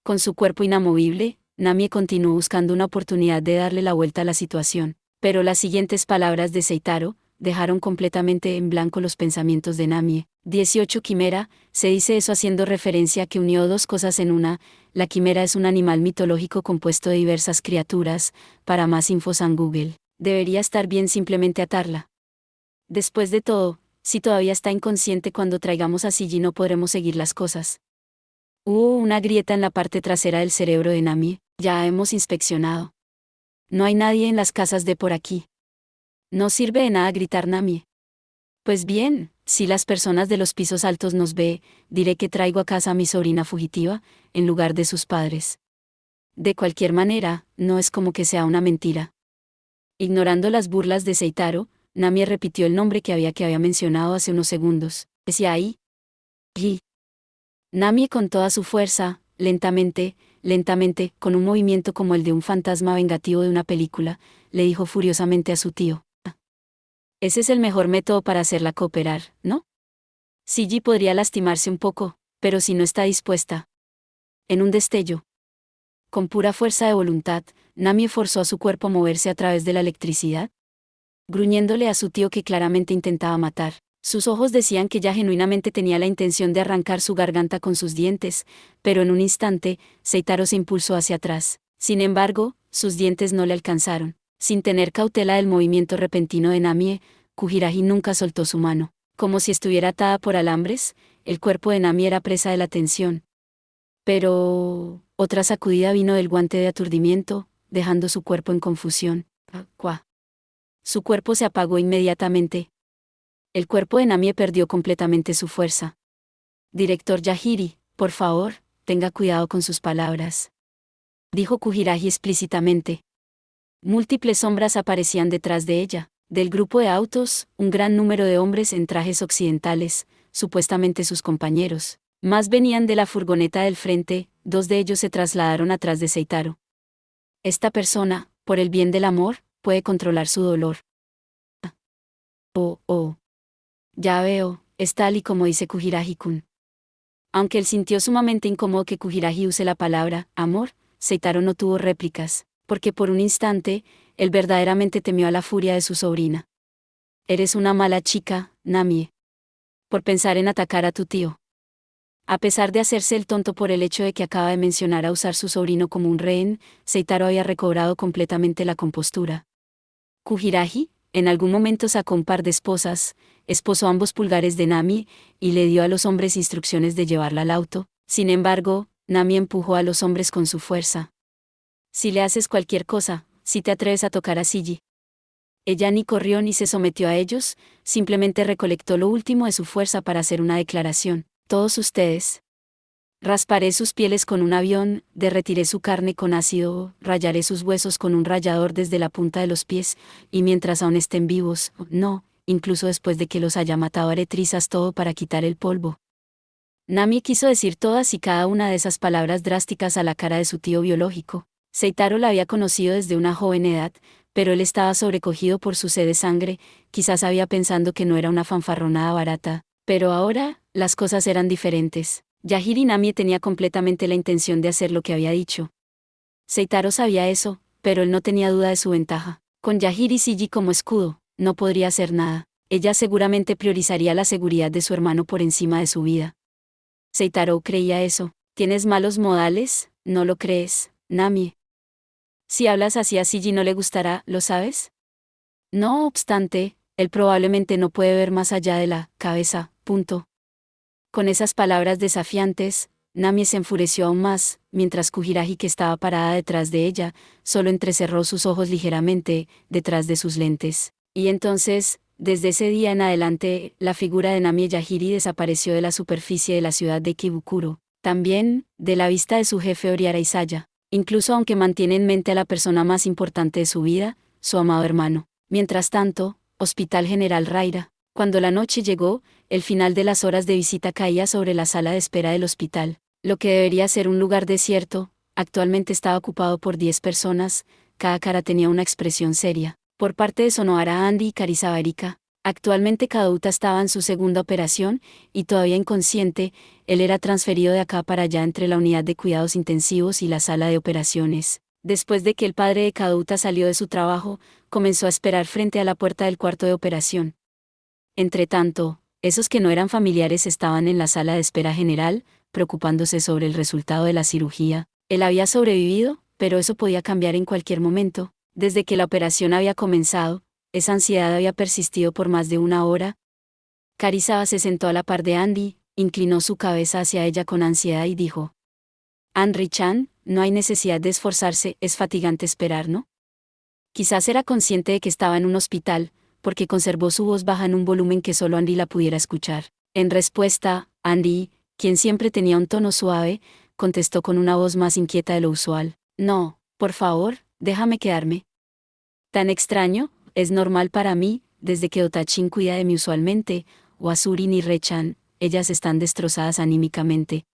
Con su cuerpo inamovible, Namie continuó buscando una oportunidad de darle la vuelta a la situación, pero las siguientes palabras de Seitaro dejaron completamente en blanco los pensamientos de Namie. 18 Quimera, se dice eso haciendo referencia a que unió dos cosas en una. La quimera es un animal mitológico compuesto de diversas criaturas. Para más info en Google. Debería estar bien simplemente atarla. Después de todo, si todavía está inconsciente cuando traigamos a Sigi no podremos seguir las cosas. Hubo una grieta en la parte trasera del cerebro de Namie, ya hemos inspeccionado. No hay nadie en las casas de por aquí. No sirve de nada gritar Namie. Pues bien, si las personas de los pisos altos nos ve, diré que traigo a casa a mi sobrina fugitiva, en lugar de sus padres. De cualquier manera, no es como que sea una mentira. Ignorando las burlas de Seitaro, Namie repitió el nombre que había mencionado hace unos segundos. Decía ahí. Yi. Namie con toda su fuerza, lentamente, con un movimiento como el de un fantasma vengativo de una película, le dijo furiosamente a su tío. Ese es el mejor método para hacerla cooperar, ¿no? Sigi podría lastimarse un poco, pero si no está dispuesta. En un destello. Con pura fuerza de voluntad, Namie forzó a su cuerpo a moverse a través de la electricidad, gruñéndole a su tío que claramente intentaba matar. Sus ojos decían que ya genuinamente tenía la intención de arrancar su garganta con sus dientes, pero en un instante, Seitaro se impulsó hacia atrás. Sin embargo, sus dientes no le alcanzaron. Sin tener cautela del movimiento repentino de Namie, Kujiragi nunca soltó su mano. Como si estuviera atada por alambres, el cuerpo de Namie era presa de la tensión. Pero... otra sacudida vino del guante de aturdimiento, dejando su cuerpo en confusión. ¡Cuá! Su cuerpo se apagó inmediatamente. El cuerpo de Namie perdió completamente su fuerza. Director Yahiri, por favor, tenga cuidado con sus palabras. Dijo Kujiragi explícitamente. Múltiples sombras aparecían detrás de ella. Del grupo de autos, un gran número de hombres en trajes occidentales, supuestamente sus compañeros. Más venían de la furgoneta del frente, dos de ellos se trasladaron atrás de Seitaro. Esta persona, por el bien del amor, puede controlar su dolor. Oh. Ya veo, es tal y como dice Kujiragi-kun. Aunque él sintió sumamente incómodo que Kujiragi use la palabra amor, Seitaro no tuvo réplicas, porque por un instante, él verdaderamente temió a la furia de su sobrina. Eres una mala chica, Namie. Por pensar en atacar a tu tío. A pesar de hacerse el tonto por el hecho de que acaba de mencionar a usar su sobrino como un rehén, Seitaro había recobrado completamente la compostura. Kujiragi, en algún momento sacó un par de esposas, esposó ambos pulgares de Nami, y le dio a los hombres instrucciones de llevarla al auto. Sin embargo, Nami empujó a los hombres con su fuerza. Si le haces cualquier cosa, si te atreves a tocar a Shiji. Ella ni corrió ni se sometió a ellos, simplemente recolectó lo último de su fuerza para hacer una declaración. Todos ustedes. Rasparé sus pieles con un avión, derretiré su carne con ácido, rayaré sus huesos con un rallador desde la punta de los pies, y mientras aún estén vivos, no, incluso después de que los haya matado haré trizas todo para quitar el polvo. Nami quiso decir todas y cada una de esas palabras drásticas a la cara de su tío biológico. Seitaro la había conocido desde una joven edad, pero él estaba sobrecogido por su sed de sangre, quizás había pensando que no era una fanfarronada barata, pero ahora, las cosas eran diferentes. Yahiri Nami tenía completamente la intención de hacer lo que había dicho. Seitaro sabía eso, pero él no tenía duda de su ventaja. Con Yahiri Shiji como escudo, no podría hacer nada. Ella seguramente priorizaría la seguridad de su hermano por encima de su vida. Seitaro creía eso. ¿Tienes malos modales? ¿No lo crees, Nami? Si hablas así a Shiji no le gustará, ¿lo sabes? No obstante, él probablemente no puede ver más allá de la cabeza, punto. Con esas palabras desafiantes, Nami se enfureció aún más, mientras Kujiragi, que estaba parada detrás de ella, solo entrecerró sus ojos ligeramente, detrás de sus lentes. Y entonces, desde ese día en adelante, la figura de Nami Yahiri desapareció de la superficie de la ciudad de Kibukuro, también, de la vista de su jefe Oriara Isaya, incluso aunque mantiene en mente a la persona más importante de su vida, su amado hermano. Mientras tanto, Hospital General Raira. Cuando la noche llegó, el final de las horas de visita caía sobre la sala de espera del hospital. Lo que debería ser un lugar desierto, actualmente estaba ocupado por 10 personas, cada cara tenía una expresión seria. Por parte de Sonohara Andy y Karizawa Erika, actualmente Kadouta estaba en su segunda operación, y todavía inconsciente, él era transferido de acá para allá entre la unidad de cuidados intensivos y la sala de operaciones. Después de que el padre de Kadouta salió de su trabajo, comenzó a esperar frente a la puerta del cuarto de operación. Entretanto, esos que no eran familiares estaban en la sala de espera general, preocupándose sobre el resultado de la cirugía. Él había sobrevivido, pero eso podía cambiar en cualquier momento. Desde que la operación había comenzado, esa ansiedad había persistido por más de una hora. Karizawa se sentó a la par de Andy, inclinó su cabeza hacia ella con ansiedad y dijo: Anri-chan, no hay necesidad de esforzarse, es fatigante esperar, ¿no? Quizás era consciente de que estaba en un hospital, porque conservó su voz baja en un volumen que solo Andy la pudiera escuchar. En respuesta, Andy, quien siempre tenía un tono suave, contestó con una voz más inquieta de lo usual: No, por favor, déjame quedarme. Tan extraño, es normal para mí, desde que Otachin cuida de mí usualmente, o Azurin y Rechan, ellas están destrozadas anímicamente.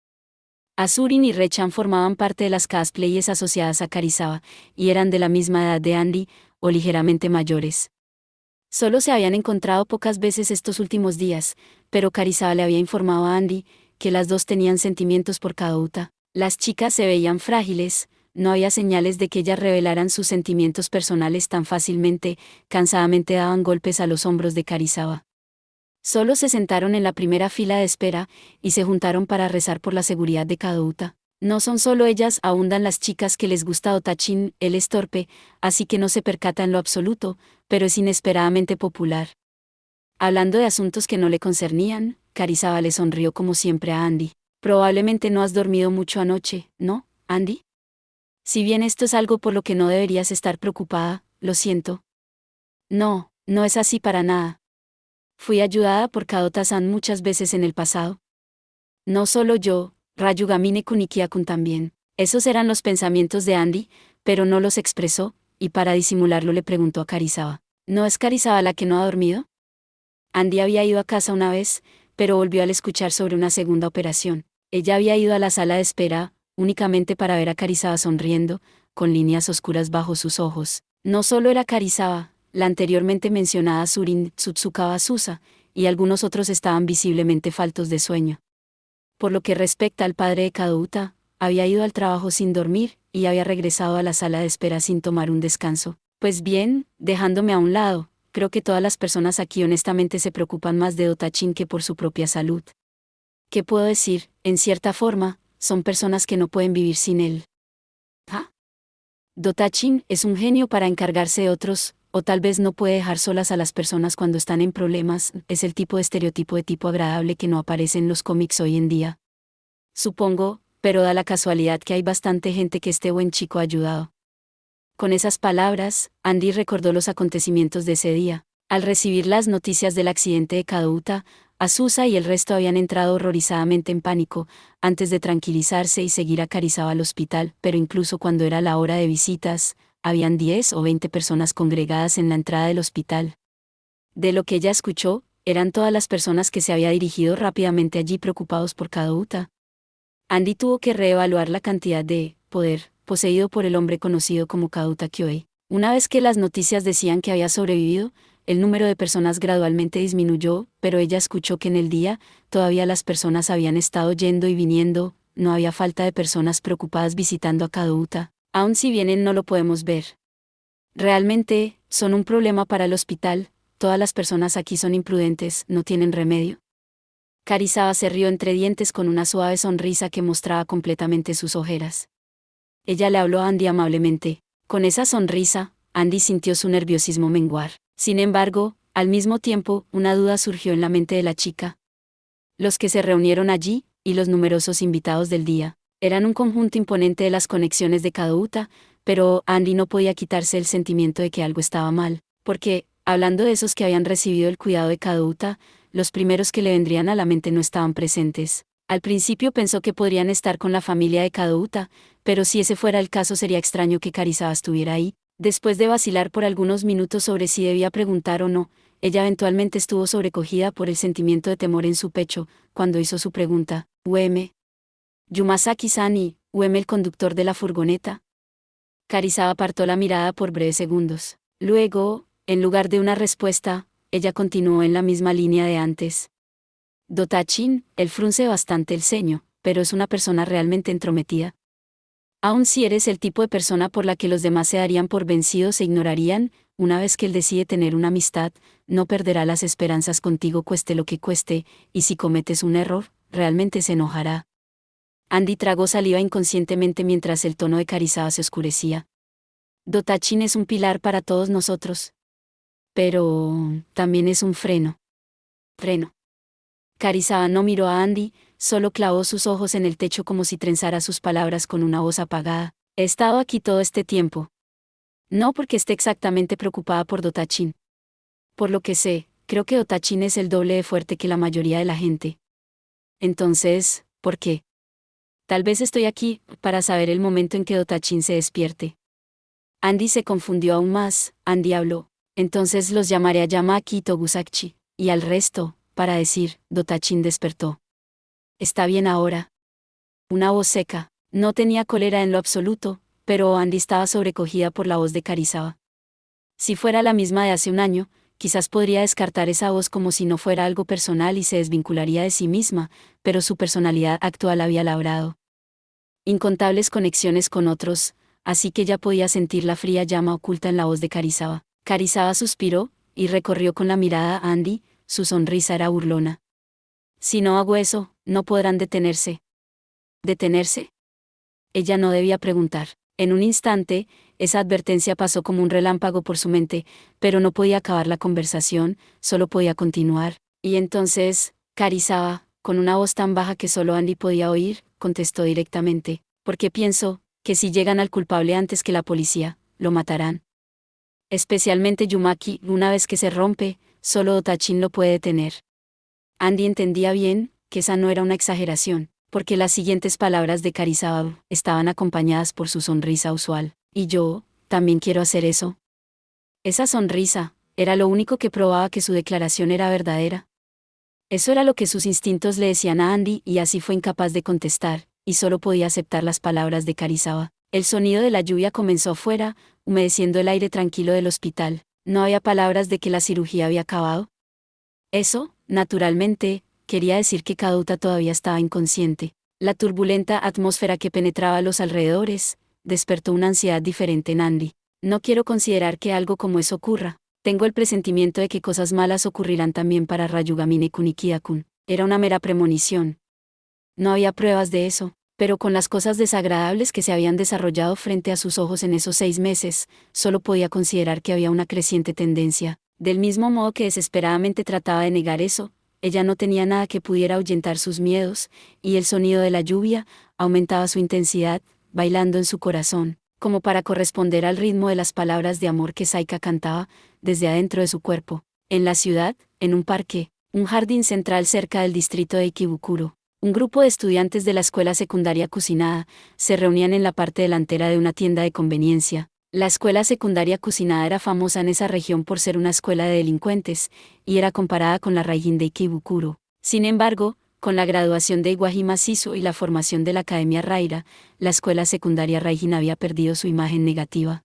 Azurin y Rechan formaban parte de las cosplayers asociadas a Karizawa, y eran de la misma edad de Andy, o ligeramente mayores. Solo se habían encontrado pocas veces estos últimos días, pero Karizawa le había informado a Andy que las dos tenían sentimientos por Kadouta. Las chicas se veían frágiles, no había señales de que ellas revelaran sus sentimientos personales tan fácilmente, cansadamente daban golpes a los hombros de Karizawa. Solo se sentaron en la primera fila de espera, y se juntaron para rezar por la seguridad de Kadouta. No son solo ellas, abundan las chicas que les gusta Otachin, él es torpe, así que no se percata en lo absoluto, pero es inesperadamente popular. Hablando de asuntos que no le concernían, Karizawa le sonrió como siempre a Andy. Probablemente no has dormido mucho anoche, ¿no, Andy? Si bien esto es algo por lo que no deberías estar preocupada, lo siento. No, no es así para nada. Fui ayudada por Kadota-san muchas veces en el pasado. No solo yo, Ryugamine Kunikia-kun también. Esos eran los pensamientos de Andy, pero no los expresó, y para disimularlo le preguntó a Karizawa: ¿No es Karizawa la que no ha dormido? Andy había ido a casa una vez, pero volvió al escuchar sobre una segunda operación. Ella había ido a la sala de espera, únicamente para ver a Karizawa sonriendo, con líneas oscuras bajo sus ojos. No solo era Karizawa, la anteriormente mencionada Surin Tsutsukawa Susa, y algunos otros estaban visiblemente faltos de sueño. Por lo que respecta al padre de Kadouta, había ido al trabajo sin dormir, y había regresado a la sala de espera sin tomar un descanso. Pues bien, dejándome a un lado, creo que todas las personas aquí honestamente se preocupan más de Otachin que por su propia salud. ¿Qué puedo decir? En cierta forma, son personas que no pueden vivir sin él. ¿Ah? Dotachin es un genio para encargarse de otros, o tal vez no puede dejar solas a las personas cuando están en problemas, es el tipo de estereotipo de tipo agradable que no aparece en los cómics hoy en día. Supongo, pero da la casualidad que hay bastante gente que este buen chico ha ayudado. Con esas palabras, Andy recordó los acontecimientos de ese día. Al recibir las noticias del accidente de Kadouta, Azusa y el resto habían entrado horrorizadamente en pánico, antes de tranquilizarse y seguir a Karisaba al hospital, pero incluso cuando era la hora de visitas, habían 10 o 20 personas congregadas en la entrada del hospital. De lo que ella escuchó, eran todas las personas que se había dirigido rápidamente allí preocupados por Kadouta. Andy tuvo que reevaluar la cantidad de poder poseído por el hombre conocido como Kadouta Kyoei. Una vez que las noticias decían que había sobrevivido, el número de personas gradualmente disminuyó, pero ella escuchó que en el día, todavía las personas habían estado yendo y viniendo, no había falta de personas preocupadas visitando a Kadouta, aun si vienen no lo podemos ver. Realmente, son un problema para el hospital, todas las personas aquí son imprudentes, no tienen remedio. Karisaba se rió entre dientes con una suave sonrisa que mostraba completamente sus ojeras. Ella le habló a Andy amablemente. Con esa sonrisa, Andy sintió su nerviosismo menguar. Sin embargo, al mismo tiempo, una duda surgió en la mente de la chica. Los que se reunieron allí, y los numerosos invitados del día, eran un conjunto imponente de las conexiones de Kadouta, pero Andy no podía quitarse el sentimiento de que algo estaba mal, porque, hablando de esos que habían recibido el cuidado de Kadouta, los primeros que le vendrían a la mente no estaban presentes. Al principio pensó que podrían estar con la familia de Kadouta, pero si ese fuera el caso sería extraño que Karisaba estuviera ahí. Después de vacilar por algunos minutos sobre si debía preguntar o no, ella eventualmente estuvo sobrecogida por el sentimiento de temor en su pecho, cuando hizo su pregunta. ¿UM? ¿Yumasaki-san y UM el conductor de la furgoneta? Karisaba apartó la mirada por breves segundos. Luego, en lugar de una respuesta, ella continuó en la misma línea de antes. Dotachin, él frunce bastante el ceño, pero es una persona realmente entrometida. Aun si eres el tipo de persona por la que los demás se darían por vencidos e ignorarían, una vez que él decide tener una amistad, no perderá las esperanzas contigo cueste lo que cueste, y si cometes un error, realmente se enojará. Andy tragó saliva inconscientemente mientras el tono de Karisaba se oscurecía. Dotachin es un pilar para todos nosotros. Pero también es un freno. Freno. Karisaba no miró a Andy, solo clavó sus ojos en el techo como si trenzara sus palabras con una voz apagada. He estado aquí todo este tiempo. No porque esté exactamente preocupada por Dotachin. Por lo que sé, creo que Dotachin es el doble de fuerte que la mayoría de la gente. Entonces, ¿por qué? Tal vez estoy aquí, para saber el momento en que Dotachin se despierte. Andy se confundió aún más. Andy habló. Entonces los llamaré a Yamaki y Togusakchi, y al resto, para decir, Dotachin despertó. ¿Está bien ahora? Una voz seca. No tenía cólera en lo absoluto, pero Andy estaba sobrecogida por la voz de Karisaba. Si fuera la misma de hace un año, quizás podría descartar esa voz como si no fuera algo personal y se desvincularía de sí misma, pero su personalidad actual había labrado incontables conexiones con otros, así que ya podía sentir la fría llama oculta en la voz de Karisaba. Karisaba suspiró, y recorrió con la mirada a Andy, su sonrisa era burlona. Si no hago eso, no podrán detenerse. ¿Detenerse? Ella no debía preguntar. En un instante, esa advertencia pasó como un relámpago por su mente, pero no podía acabar la conversación, solo podía continuar. Y entonces, Karisaba, con una voz tan baja que solo Andy podía oír, contestó directamente, porque pienso, que si llegan al culpable antes que la policía, lo matarán. Especialmente Yumaki, una vez que se rompe, solo Dotachin lo puede detener. Andy entendía bien, que esa no era una exageración, porque las siguientes palabras de Karisaba estaban acompañadas por su sonrisa usual. Y yo, también quiero hacer eso. Esa sonrisa, era lo único que probaba que su declaración era verdadera. Eso era lo que sus instintos le decían a Andy y así fue incapaz de contestar, y solo podía aceptar las palabras de Karisaba. El sonido de la lluvia comenzó afuera, humedeciendo el aire tranquilo del hospital. No había palabras de que la cirugía había acabado. Eso, naturalmente, quería decir que Kadouta todavía estaba inconsciente. La turbulenta atmósfera que penetraba a los alrededores, despertó una ansiedad diferente en Andy. No quiero considerar que algo como eso ocurra. Tengo el presentimiento de que cosas malas ocurrirán también para Ryugamine Kunikiya-kun. Era una mera premonición. No había pruebas de eso, pero con las cosas desagradables que se habían desarrollado frente a sus ojos en esos 6 meses, solo podía considerar que había una creciente tendencia. Del mismo modo que desesperadamente trataba de negar eso, ella no tenía nada que pudiera ahuyentar sus miedos, y el sonido de la lluvia aumentaba su intensidad, bailando en su corazón, como para corresponder al ritmo de las palabras de amor que Saika cantaba desde adentro de su cuerpo. En la ciudad, en un parque, un jardín central cerca del distrito de Ikebukuro, un grupo de estudiantes de la escuela secundaria Kusinada se reunían en la parte delantera de una tienda de conveniencia. La escuela secundaria Kusinada era famosa en esa región por ser una escuela de delincuentes, y era comparada con la Raijin de Ikebukuro. Sin embargo, con la graduación de Iwajima Shizu y la formación de la Academia Raira, la escuela secundaria Raijin había perdido su imagen negativa.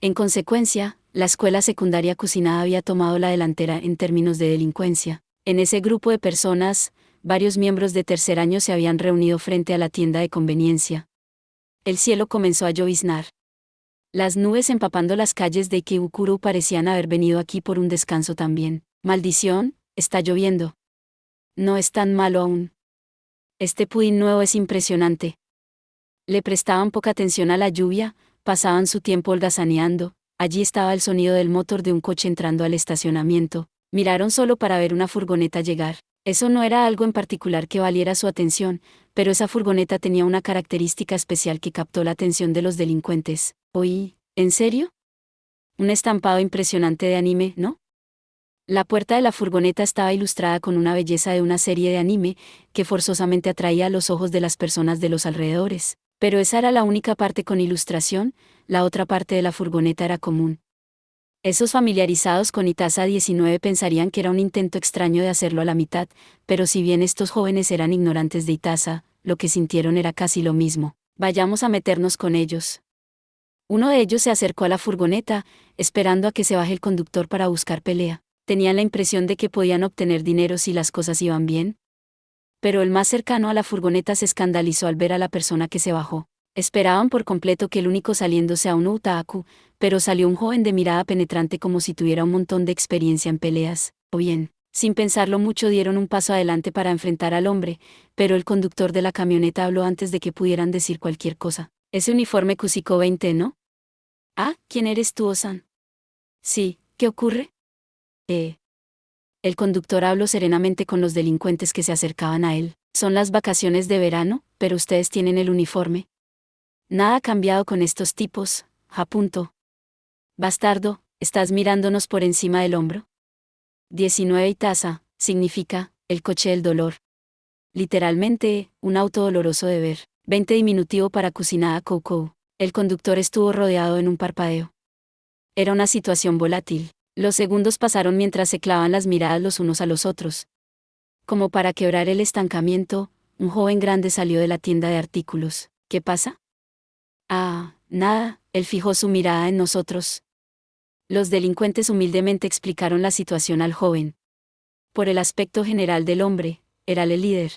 En consecuencia, la escuela secundaria Kusinada había tomado la delantera en términos de delincuencia. En ese grupo de personas, varios miembros de tercer año se habían reunido frente a la tienda de conveniencia. El cielo comenzó a lloviznar. Las nubes empapando las calles de Ikebukuro parecían haber venido aquí por un descanso también. Maldición, está lloviendo. No es tan malo aún. Este pudín nuevo es impresionante. Le prestaban poca atención a la lluvia, pasaban su tiempo holgazaneando. Allí estaba el sonido del motor de un coche entrando al estacionamiento. Miraron solo para ver una furgoneta llegar. Eso no era algo en particular que valiera su atención, pero esa furgoneta tenía una característica especial que captó la atención de los delincuentes. Oí, ¿en serio? Un estampado impresionante de anime, ¿no? La puerta de la furgoneta estaba ilustrada con una belleza de una serie de anime que forzosamente atraía a los ojos de las personas de los alrededores. Pero esa era la única parte con ilustración, la otra parte de la furgoneta era común. Esos familiarizados con Itasa 19 pensarían que era un intento extraño de hacerlo a la mitad, pero si bien estos jóvenes eran ignorantes de Itasa, lo que sintieron era casi lo mismo. Vayamos a meternos con ellos. Uno de ellos se acercó a la furgoneta, esperando a que se baje el conductor para buscar pelea. Tenían la impresión de que podían obtener dinero si las cosas iban bien. Pero el más cercano a la furgoneta se escandalizó al ver a la persona que se bajó. Esperaban por completo que el único saliendo sea un otaku, pero salió un joven de mirada penetrante como si tuviera un montón de experiencia en peleas. O bien, sin pensarlo mucho dieron un paso adelante para enfrentar al hombre, pero el conductor de la camioneta habló antes de que pudieran decir cualquier cosa. Ese uniforme Kusiko 20, ¿no? Ah, ¿quién eres tú, Osan? Sí, ¿qué ocurre? El conductor habló serenamente con los delincuentes que se acercaban a él. Son las vacaciones de verano, pero ustedes tienen el uniforme. Nada ha cambiado con estos tipos, apunto. Bastardo, ¿estás mirándonos por encima del hombro? 19 Itasa, significa, el coche del dolor. Literalmente, un auto doloroso de ver. 20 diminutivo para Kusinada Koukou. El conductor estuvo rodeado en un parpadeo. Era una situación volátil. Los segundos pasaron mientras se clavaban las miradas los unos a los otros. Como para quebrar el estancamiento, un joven grande salió de la tienda de artículos. ¿Qué pasa? Ah, nada, él fijó su mirada en nosotros. Los delincuentes humildemente explicaron la situación al joven. Por el aspecto general del hombre, era el líder.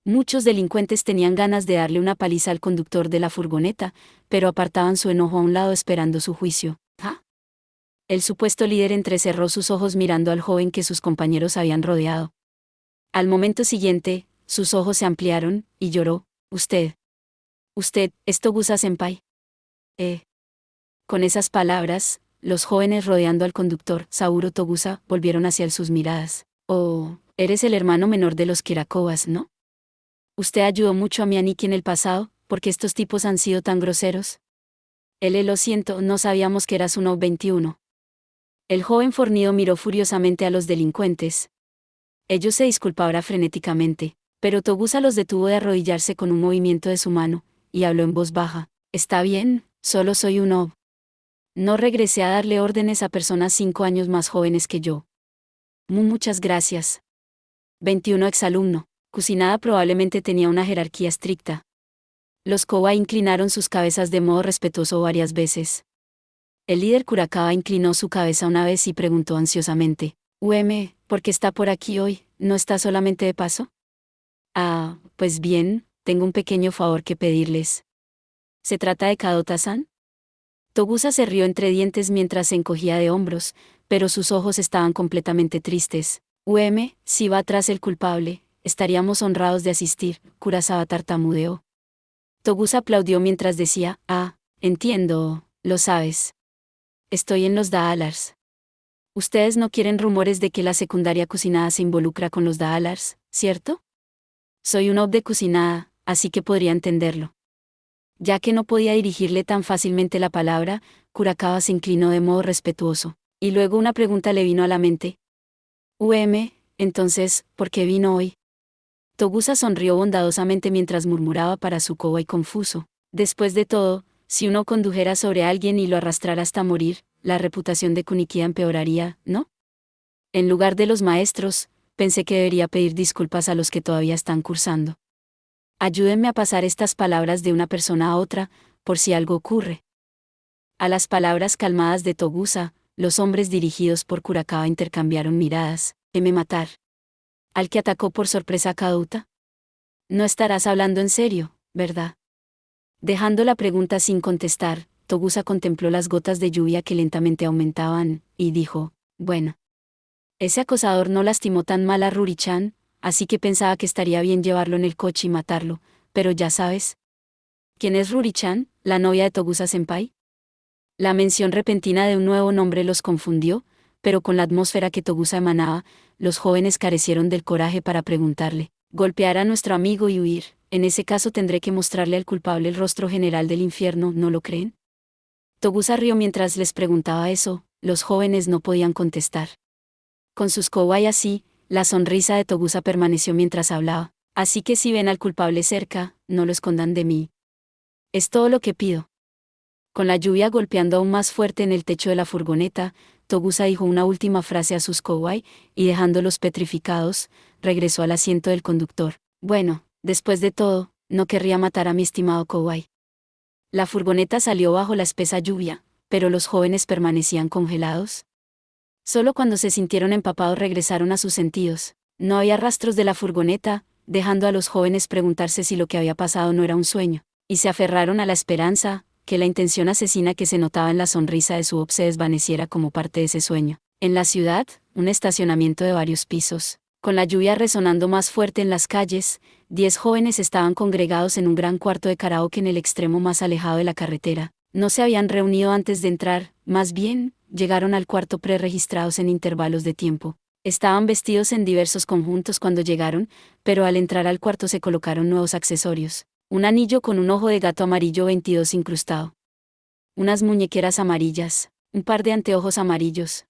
Muchos delincuentes tenían ganas de darle una paliza al conductor de la furgoneta, pero apartaban su enojo a un lado esperando su juicio. ¿Ah? El supuesto líder entrecerró sus ojos mirando al joven que sus compañeros habían rodeado. Al momento siguiente, sus ojos se ampliaron, y lloró. Usted, es Togusa-senpai. Con esas palabras, los jóvenes rodeando al conductor, Sauro Togusa, volvieron hacia él sus miradas. Oh, eres el hermano menor de los Kirakobas, ¿no? Usted ayudó mucho a mi Aniki en el pasado, ¿porque estos tipos han sido tan groseros? Lo siento, no sabíamos que eras un 21. El joven fornido miró furiosamente a los delincuentes. Ellos se disculparon frenéticamente, pero Togusa los detuvo de arrodillarse con un movimiento de su mano, y habló en voz baja. Está bien, solo soy un ob. No regresé a darle órdenes a personas 5 años más jóvenes que yo. Muchas gracias. 21 exalumno. Kusinada probablemente tenía una jerarquía estricta. Los Koba inclinaron sus cabezas de modo respetuoso varias veces. El líder Kurakawa inclinó su cabeza una vez y preguntó ansiosamente. ¿Por qué está por aquí hoy? ¿No está solamente de paso? Ah, pues bien, tengo un pequeño favor que pedirles. ¿Se trata de Kadota-san? Togusa se rió entre dientes mientras se encogía de hombros, pero sus ojos estaban completamente tristes. Si va tras el culpable, estaríamos honrados de asistir, Kurosawa tartamudeó. Togusa aplaudió mientras decía, entiendo, lo sabes. Estoy en los Daalars. Ustedes no quieren rumores de que la secundaria cocinada se involucra con los Daalars, ¿cierto? Soy un ob de cocinada, así que podría entenderlo. Ya que no podía dirigirle tan fácilmente la palabra, Kurokawa se inclinó de modo respetuoso, y luego una pregunta le vino a la mente. Entonces, ¿por qué vino hoy? Togusa sonrió bondadosamente mientras murmuraba para su kowai confuso. Después de todo, si uno condujera sobre alguien y lo arrastrara hasta morir, la reputación de Kunikiya empeoraría, ¿no? En lugar de los maestros, pensé que debería pedir disculpas a los que todavía están cursando. Ayúdenme a pasar estas palabras de una persona a otra, por si algo ocurre. A las palabras calmadas de Togusa, los hombres dirigidos por Kurokawa intercambiaron miradas. ¿Teme matar al que atacó por sorpresa a Kaouta? No estarás hablando en serio, ¿verdad? Dejando la pregunta sin contestar, Togusa contempló las gotas de lluvia que lentamente aumentaban, y dijo, bueno. Ese acosador no lastimó tan mal a Ruri-chan, así que pensaba que estaría bien llevarlo en el coche y matarlo, pero ya sabes. ¿Quién es Ruri-chan, la novia de Togusa-senpai? La mención repentina de un nuevo nombre los confundió, pero con la atmósfera que Togusa emanaba, los jóvenes carecieron del coraje para preguntarle. Golpear a nuestro amigo y huir, en ese caso tendré que mostrarle al culpable el rostro general del infierno, ¿no lo creen? Togusa rió mientras les preguntaba eso, los jóvenes no podían contestar. Con sus kowai así, la sonrisa de Togusa permaneció mientras hablaba. Así que si ven al culpable cerca, no lo escondan de mí. Es todo lo que pido. Con la lluvia golpeando aún más fuerte en el techo de la furgoneta, Togusa dijo una última frase a sus kowai, y dejándolos petrificados, regresó al asiento del conductor. Bueno, después de todo, no querría matar a mi estimado kowai. La furgoneta salió bajo la espesa lluvia, pero los jóvenes permanecían congelados. Solo cuando se sintieron empapados regresaron a sus sentidos. No había rastros de la furgoneta, dejando a los jóvenes preguntarse si lo que había pasado no era un sueño, y se aferraron a la esperanza, que la intención asesina que se notaba en la sonrisa de su ob se desvaneciera como parte de ese sueño. En la ciudad, un estacionamiento de varios pisos. Con la lluvia resonando más fuerte en las calles, 10 jóvenes estaban congregados en un gran cuarto de karaoke en el extremo más alejado de la carretera. No se habían reunido antes de entrar, más bien, llegaron al cuarto preregistrados en intervalos de tiempo. Estaban vestidos en diversos conjuntos cuando llegaron, pero al entrar al cuarto se colocaron nuevos accesorios. Un anillo con un ojo de gato amarillo 22 incrustado. Unas muñequeras amarillas, un par de anteojos amarillos.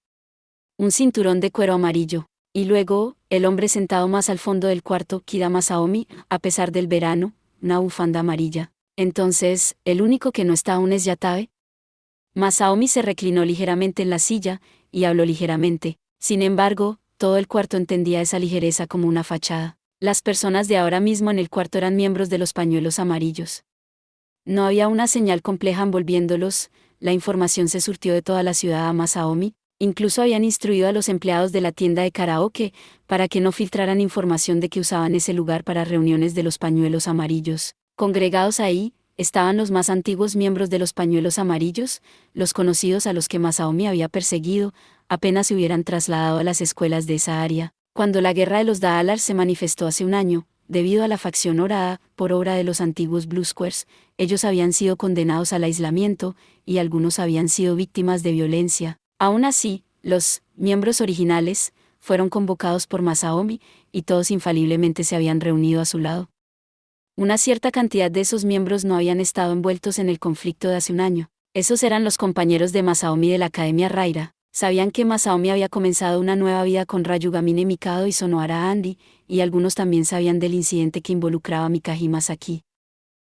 Un cinturón de cuero amarillo. Y luego, el hombre sentado más al fondo del cuarto, Kida Masaomi, a pesar del verano, una bufanda amarilla. Entonces, ¿el único que no está aún es Yatabe? Masaomi se reclinó ligeramente en la silla, y habló ligeramente. Sin embargo, todo el cuarto entendía esa ligereza como una fachada. Las personas de ahora mismo en el cuarto eran miembros de los pañuelos amarillos. No había una señal compleja envolviéndolos, la información se surtió de toda la ciudad a Masaomi, incluso habían instruido a los empleados de la tienda de karaoke, para que no filtraran información de que usaban ese lugar para reuniones de los pañuelos amarillos. Congregados ahí, estaban los más antiguos miembros de los pañuelos amarillos, los conocidos a los que Masaomi había perseguido, apenas se hubieran trasladado a las escuelas de esa área. Cuando la guerra de los Daalars se manifestó hace un año, debido a la facción Orada, por obra de los antiguos Blue Squares, ellos habían sido condenados al aislamiento, y algunos habían sido víctimas de violencia. Aún así, los miembros originales fueron convocados por Masaomi, y todos infaliblemente se habían reunido a su lado. Una cierta cantidad de esos miembros no habían estado envueltos en el conflicto de hace un año. Esos eran los compañeros de Masaomi de la Academia Raira. Sabían que Masaomi había comenzado una nueva vida con Ryugamine Mikado y Sonohara Andy, y algunos también sabían del incidente que involucraba a Mikahī Masaki.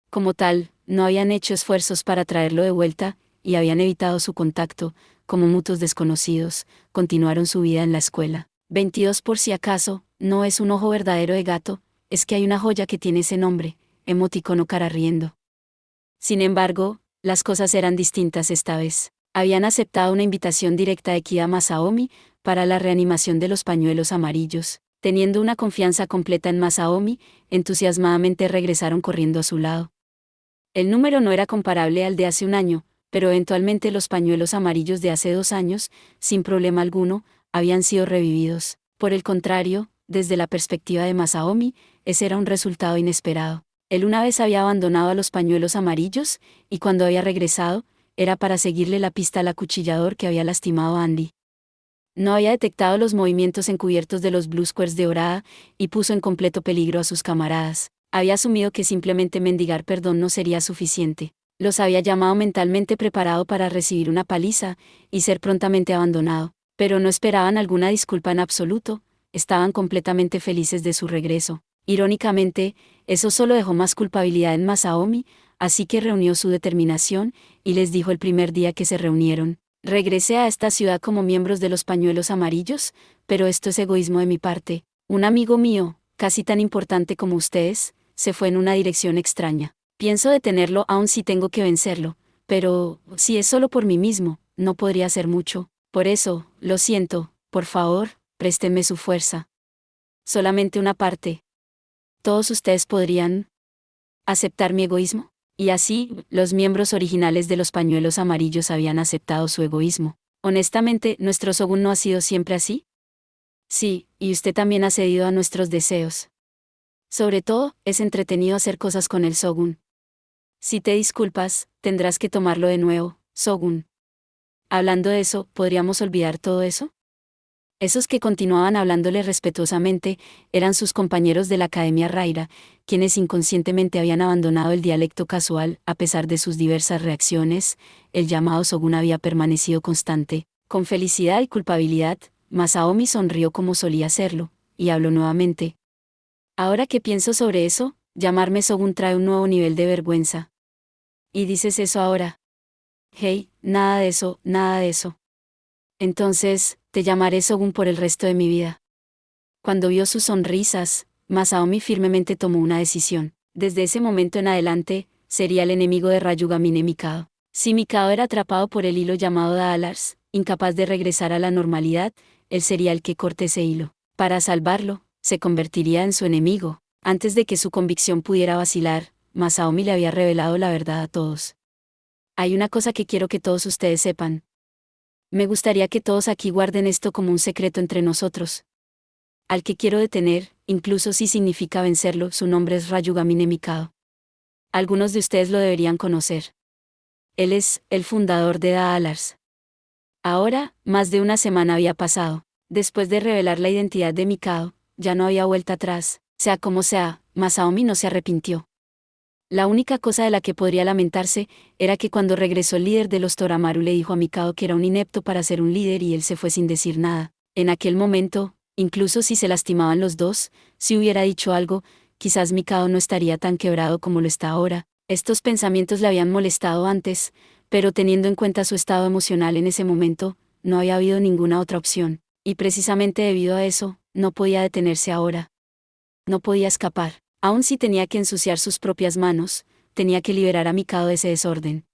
Como tal, no habían hecho esfuerzos para traerlo de vuelta, y habían evitado su contacto, como mutuos desconocidos, continuaron su vida en la escuela. 22 por si acaso, no es un ojo verdadero de gato, es que hay una joya que tiene ese nombre, emoticono cara riendo. Sin embargo, las cosas eran distintas esta vez. Habían aceptado una invitación directa de Kida Masaomi para la reanimación de los pañuelos amarillos. Teniendo una confianza completa en Masaomi, entusiasmadamente regresaron corriendo a su lado. El número no era comparable al de hace un año, pero eventualmente los pañuelos amarillos de hace 2 años, sin problema alguno, habían sido revividos. Por el contrario, Desde la perspectiva de Masaomi, ese era un resultado inesperado. Él una vez había abandonado a los pañuelos amarillos, y cuando había regresado, era para seguirle la pista al acuchillador que había lastimado a Andy. No había detectado los movimientos encubiertos de los Blue Squares de Orada, y puso en completo peligro a sus camaradas. Había asumido que simplemente mendigar perdón no sería suficiente. Los había llamado mentalmente preparado para recibir una paliza, y ser prontamente abandonado. Pero no esperaban alguna disculpa en absoluto, estaban completamente felices de su regreso. Irónicamente, eso solo dejó más culpabilidad en Masaomi, así que reunió su determinación, y les dijo el primer día que se reunieron: regresé a esta ciudad como miembros de los pañuelos amarillos, pero esto es egoísmo de mi parte. Un amigo mío, casi tan importante como ustedes, se fue en una dirección extraña. Pienso detenerlo aun si tengo que vencerlo, pero, si es solo por mí mismo, no podría hacer mucho. Por eso, lo siento, por favor, présteme su fuerza. Solamente una parte. Todos ustedes podrían aceptar mi egoísmo. Y así, los miembros originales de los pañuelos amarillos habían aceptado su egoísmo. Honestamente, ¿nuestro Shogun no ha sido siempre así? Sí, y usted también ha cedido a nuestros deseos. Sobre todo, es entretenido hacer cosas con el Shogun. Si te disculpas, tendrás que tomarlo de nuevo, Shogun. Hablando de eso, ¿podríamos olvidar todo eso? Esos que continuaban hablándole respetuosamente eran sus compañeros de la Academia Raira, quienes inconscientemente habían abandonado el dialecto casual. A pesar de sus diversas reacciones, el llamado Shogun había permanecido constante. Con felicidad y culpabilidad, Masaomi sonrió como solía hacerlo, y habló nuevamente. Ahora que pienso sobre eso, llamarme Shogun trae un nuevo nivel de vergüenza. ¿Y dices eso ahora? Hey, nada de eso, nada de eso. Entonces, te llamaré Shogun por el resto de mi vida. Cuando vio sus sonrisas, Masaomi firmemente tomó una decisión. Desde ese momento en adelante, sería el enemigo de Ryugamine Mikado. Si Mikado era atrapado por el hilo llamado Daalars, incapaz de regresar a la normalidad, él sería el que corte ese hilo. Para salvarlo, se convertiría en su enemigo. Antes de que su convicción pudiera vacilar, Masaomi le había revelado la verdad a todos. Hay una cosa que quiero que todos ustedes sepan. Me gustaría que todos aquí guarden esto como un secreto entre nosotros. Al que quiero detener, incluso si significa vencerlo, su nombre es Ryugamine Mikado. Algunos de ustedes lo deberían conocer. Él es el fundador de Daalars. Ahora, más de una semana había pasado. Después de revelar la identidad de Mikado, ya no había vuelta atrás. Sea como sea, Masaomi no se arrepintió. La única cosa de la que podría lamentarse era que cuando regresó el líder de los Toramaru le dijo a Mikado que era un inepto para ser un líder y él se fue sin decir nada. En aquel momento, incluso si se lastimaban los dos, si hubiera dicho algo, quizás Mikado no estaría tan quebrado como lo está ahora. Estos pensamientos le habían molestado antes, pero teniendo en cuenta su estado emocional en ese momento, no había habido ninguna otra opción, y precisamente debido a eso, no podía detenerse ahora. No podía escapar. Aun si tenía que ensuciar sus propias manos, tenía que liberar a Mikado de ese desorden.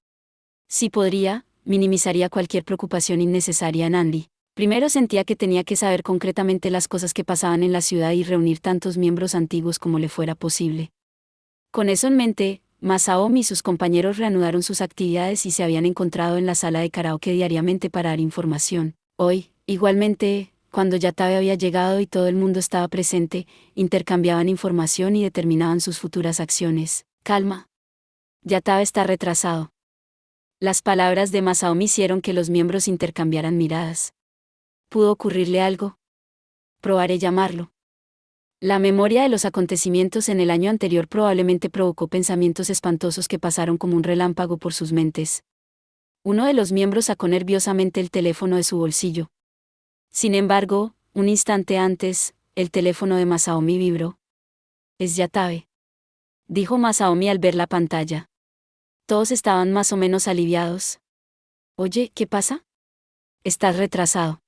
Si podría, minimizaría cualquier preocupación innecesaria en Andy. Primero sentía que tenía que saber concretamente las cosas que pasaban en la ciudad y reunir tantos miembros antiguos como le fuera posible. Con eso en mente, Masaomi y sus compañeros reanudaron sus actividades y se habían encontrado en la sala de karaoke diariamente para dar información. Hoy, igualmente, cuando Yatabe había llegado y todo el mundo estaba presente, intercambiaban información y determinaban sus futuras acciones. Calma. Yatabe está retrasado. Las palabras de Masaomi hicieron que los miembros intercambiaran miradas. ¿Pudo ocurrirle algo? Probaré llamarlo. La memoria de los acontecimientos en el año anterior probablemente provocó pensamientos espantosos que pasaron como un relámpago por sus mentes. Uno de los miembros sacó nerviosamente el teléfono de su bolsillo. Sin embargo, un instante antes, el teléfono de Masaomi vibró. Es Yatabe, dijo Masaomi al ver la pantalla. Todos estaban más o menos aliviados. Oye, ¿qué pasa? Estás retrasado.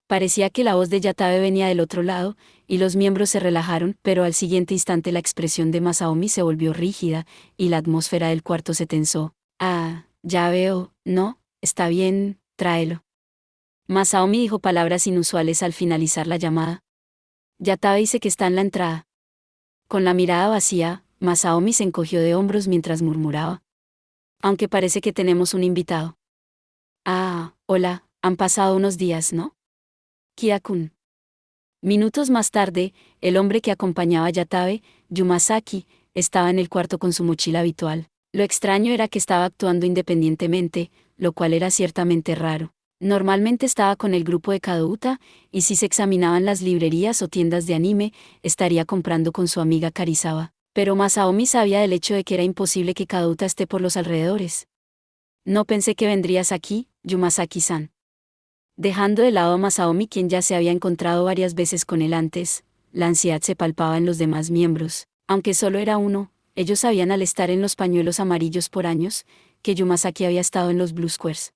Parecía que la voz de Yatabe venía del otro lado, y los miembros se relajaron, pero al siguiente instante la expresión de Masaomi se volvió rígida, y la atmósfera del cuarto se tensó. Ah, ya veo, no, está bien, tráelo. Masaomi dijo palabras inusuales al finalizar la llamada. Yatabe dice que está en la entrada. Con la mirada vacía, Masaomi se encogió de hombros mientras murmuraba. Aunque parece que tenemos un invitado. Ah, hola, han pasado unos días, ¿no? Kira-kun. Minutos más tarde, el hombre que acompañaba a Yatabe, Yumasaki, estaba en el cuarto con su mochila habitual. Lo extraño era que estaba actuando independientemente, lo cual era ciertamente raro. Normalmente estaba con el grupo de Kadouta, y si se examinaban las librerías o tiendas de anime, estaría comprando con su amiga Karisawa. Pero Masaomi sabía del hecho de que era imposible que Kadouta esté por los alrededores. No pensé que vendrías aquí, Yumasaki-san. Dejando de lado a Masaomi, quien ya se había encontrado varias veces con él antes, la ansiedad se palpaba en los demás miembros. Aunque solo era uno, ellos sabían al estar en los pañuelos amarillos por años, que Yumasaki había estado en los Blue Squares.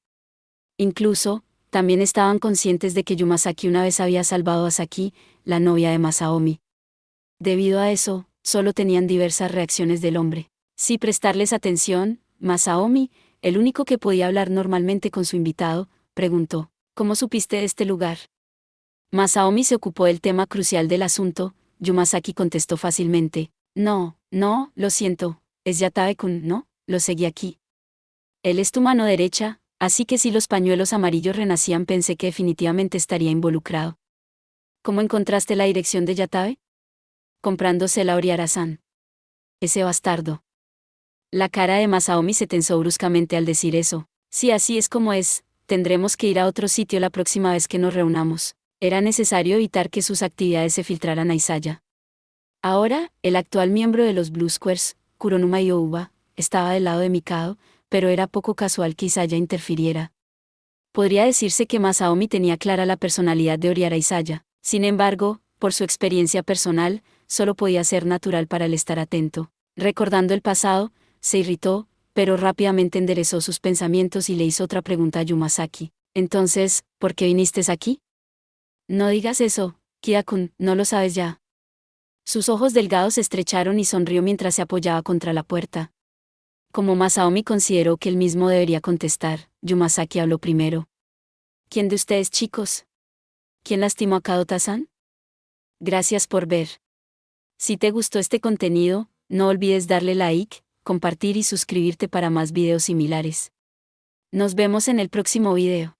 Incluso, también estaban conscientes de que Yumasaki una vez había salvado a Saki, la novia de Masaomi. Debido a eso, solo tenían diversas reacciones del hombre. Sin prestarles atención, Masaomi, el único que podía hablar normalmente con su invitado, preguntó, ¿cómo supiste de este lugar? Masaomi se ocupó del tema crucial del asunto. Yumasaki contestó fácilmente, no, lo siento, es Yatabe-kun, ¿no? Lo seguí aquí. Él es tu mano derecha, así que si los pañuelos amarillos renacían pensé que definitivamente estaría involucrado. ¿Cómo encontraste la dirección de Yatabe? Comprándosela a Oriara-san. Ese bastardo. La cara de Masaomi se tensó bruscamente al decir eso. Si así es como es, tendremos que ir a otro sitio la próxima vez que nos reunamos. Era necesario evitar que sus actividades se filtraran a Isaya. Ahora, el actual miembro de los Blue Squares, Kuronuma Youba, estaba del lado de Mikado, pero era poco casual que Isaya interfiriera. Podría decirse que Masaomi tenía clara la personalidad de Oriara Isaya. Sin embargo, por su experiencia personal, solo podía ser natural para él estar atento. Recordando el pasado, se irritó, pero rápidamente enderezó sus pensamientos y le hizo otra pregunta a Yumasaki. Entonces, ¿por qué viniste aquí? No digas eso, Kida-kun, ¿no lo sabes ya? Sus ojos delgados se estrecharon y sonrió mientras se apoyaba contra la puerta. Como Masaomi consideró que él mismo debería contestar, Yumasaki habló primero. ¿Quién de ustedes, chicos? ¿Quién lastimó a Kadota-san? Gracias por ver. Si te gustó este contenido, no olvides darle like, compartir y suscribirte para más videos similares. Nos vemos en el próximo video.